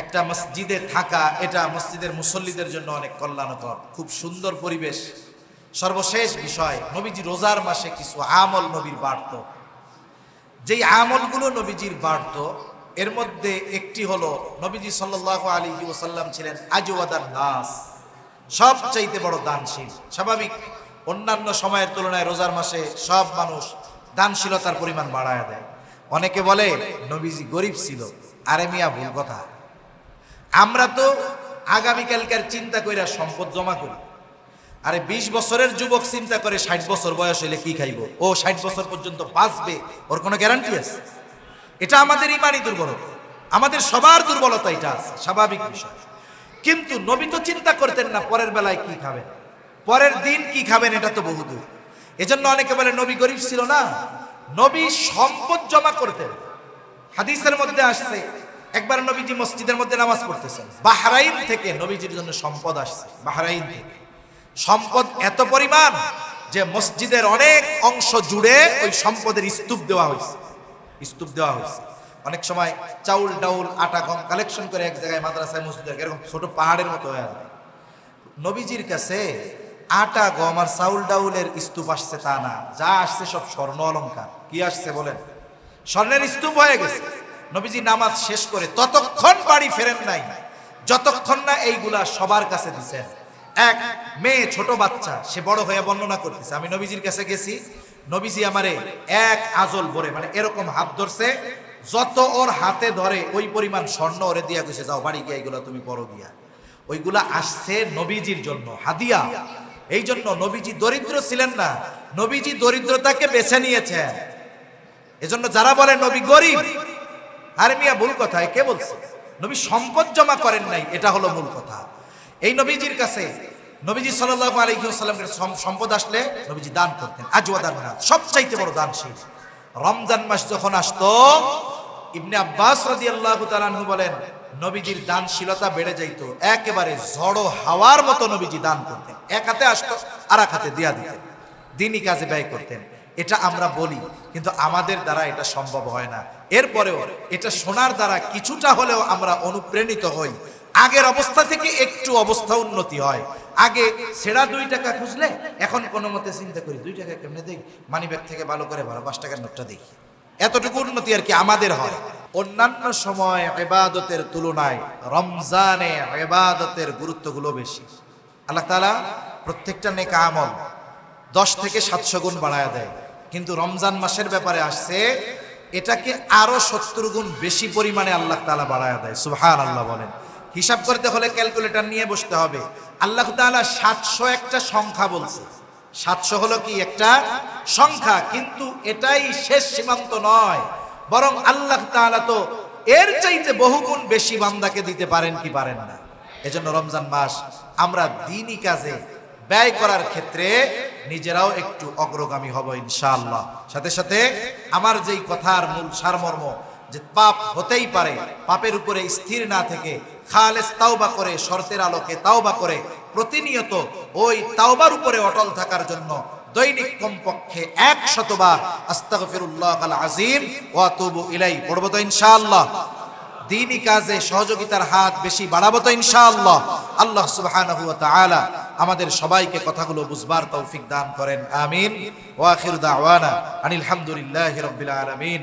একটা মসজিদে থাকা, এটা মসজিদের মুসল্লিদের জন্য অনেক কল্যাণকর, খুব সুন্দর পরিবেশ। সর্বশেষ বিষয়, নবীজি রোজার মাসে কিছু আমল নবীর বাড়ত, যেই আমলগুলো নবীজির বাড়ত এর মধ্যে একটি হলো নবীজি সাল্লাল্লাহু আলাইহি ওয়াসাল্লাম ছিলেন আজওয়াদান নাস, সবচাইতে বড় দানশীল। স্বাভাবিক, অন্যান্য সময়ের তুলনায় রোজার মাসে সব মানুষ দানশীলতার পরিমাণ বাড়ায় দেয়। অনেকে বলে নবীজি গরিব ছিল, আরে মিয়া ভুল কথা। আমরা তো আগামীকালকার চিন্তা কইরা সম্পদ জমা করি। আরে 20 বছরের যুবক চিন্তা করে 60 বছর বয়স হলে কি খাইব, ও 60 বছর পর্যন্ত বাঁচবে, ওর কোনো গ্যারান্টি আছে? এটা আমাদের ইমানি দুর্বলতা, আমাদের সবার দুর্বলতা, এটা আছে, স্বাভাবিক বিষয়। কিন্তু নবী তো চিন্তা করতেন না পরের বেলায় কি খাবেন, পরের দিন কি খাবেন, এটা তো বহুদূর। এজন্য অনেকে বলে নবী গরিব ছিল না, নবী সম্পদ জমা করতেন। হাদিসের মধ্যে আসছে, একবার নবীজি মসজিদের মধ্যে নামাজ পড়তেছেন, বাহরাইন থেকে নবীজির জন্য সম্পদ আসছে। বাহরাইন থেকে সম্পদ এত পরিমাণ যে মসজিদের অনেক অংশ জুড়ে ওই সম্পদের স্তূপ দেওয়া হয়েছে। অনেক সময় চাউল ডাউল আটা গম কালেকশন করে এক জায়গায় মাদ্রাসায় মসজিদে এরকম ছোট পাহাড়ের মতো হয়ে যায়। নবীজির কাছে আটা গম আর চাউল ডাউলের স্তূপ আসছে তা না, যা আসছে সব স্বর্ণ অলংকার। কি আসছে বলেন? স্বর্ণের স্তূপ হয়ে গেছে। নবীজি নামাজ শেষ করে ততক্ষণ বাড়ি ফেরেন নাই যতক্ষণ না এইগুলা সবার কাছে দিচ্ছেন। এক মেয়ে, ছোট বাচ্চা, সে বড় হয়ে বর্ণনা করতেছে, আমি নবীজির কাছে গেছি, নবীজি আমারে এক আজল ভরে, মানে এরকম হাত ধরছে, যত ওর হাতে ধরে ওই পরিমাণ স্বর্ণ ওরে দিয়া গেছে, যাও বাড়ি গিয়ে এইগুলা তুমি পরো দিয়া। ওইগুলা আসছে নবীজির জন্য হাদিয়া। এই জন্য নবীজি দরিদ্র ছিলেন না, নবীজি দরিদ্রতাকে বেছে নিয়েছেন। এজন্য যারা বলে নবী গরিব, আরে মিয়া ভুল কথা। কে বলছে? নবী সম্পদ জমা করেন নাই, এটা হলো মূল কথা। এই নবীজির কাছে নবীজি সাল্লাল্লাহু আলাইহি ওয়াসাল্লামের সম্পদ আসলে নবীজি দান করতেন। আজওয়াদান নাস, সবচাইতে বড় দানশীল। রমজান মাস যখন আসতো, ইবনে আব্বাস রাদিয়াল্লাহু তাআলা আনহু বলেন, নবীজির দানশীলতা বেড়ে যাইত, একেবারে ঝড়ো হাওয়ার মতো নবীজি দান করতেন। এক হাতে আসতো, আর এক হাতে দিয়া দিতেন, দিনই কাজে ব্যয় করতেন। এটা আমরা বলি, কিন্তু আমাদের দ্বারা এটা সম্ভব হয় না। এরপরেও এটা শোনার দ্বারা কিছুটা হলেও আমরা অনুপ্রাণিত হই, আগের অবস্থা থেকে একটু অবস্থা উন্নতি হয়। আগে ছেঁড়া 2 টাকা খুঁজলে এখন কোনো মতে চিন্তা করি 2 টাকা কেমনে দেই, মানি ব্যাগ থেকে ভালো করে 5 টাকার নোটটা দেখি। এতটুকু উন্নতি আর কি আমাদের হয়। অন্যান্য সময় ইবাদতের তুলনায় রমজানে ইবাদতের গুরুত্বগুলো বেশি। আল্লাহ তাআলা প্রত্যেকটা নেক আমল 10 থেকে 700 গুণ বাড়ায় দেয়, কিন্তু রমজান মাসের ব্যাপারে আসছে এটাকে আরো 70 গুণ বেশি পরিমাণে আল্লাহ তাআলা বাড়ায় দেয়। সুবহানাল্লাহ বলেন। হিসাব করতে হলে ক্যালকুলেটর নিয়ে বসতে হবে। আল্লাহ তাআলা 700 একটা সংখ্যা বলছে। 700 হলো কি একটা সংখ্যা, কিন্তু এটাই শেষ সীমান্ত নয়, বরং আল্লাহ তাআলা তো এর চাইতে বহুগুণ বেশি বান্দাকে দিতে পারেন কি পারেন না। এজন্য রমজান মাস আমরা দ্বীনি কাজে ব্যয় করার ক্ষেত্রে নিজেরাও একটু অগ্রগামী হব ইনশাআল্লাহ। সাথে সাথে আমার যেই কথার মূল সারমর্ম, যে পাপ হতেই পারে, পাপের উপরে স্থির না থেকে খালেস তাওবা করে, শর্তের আলোকে তাওবা করে প্রতিনিয়ত ওই তাওবার উপরে অটল থাকার জন্য দৈনিক কমপক্ষে 100 বার আস্তাগফিরুল্লাহাল আযীম ওয়া আতুবু ইলাইহি পড়ব তো ইনশাআল্লাহ। দ্বীনি কাজে সহযোগিতার হাত বেশি বাড়াবো তো ইনশাআল্লাহ। আল্লাহ সুবহানাহু ওয়া তাআলা আমাদের সবাইকে কথাগুলো বুঝবার তৌফিক দান করেন, আমিন। ওয়া আখিরু দাওয়ানা আনিল হামদুলিল্লাহি রাব্বিল আলামিন।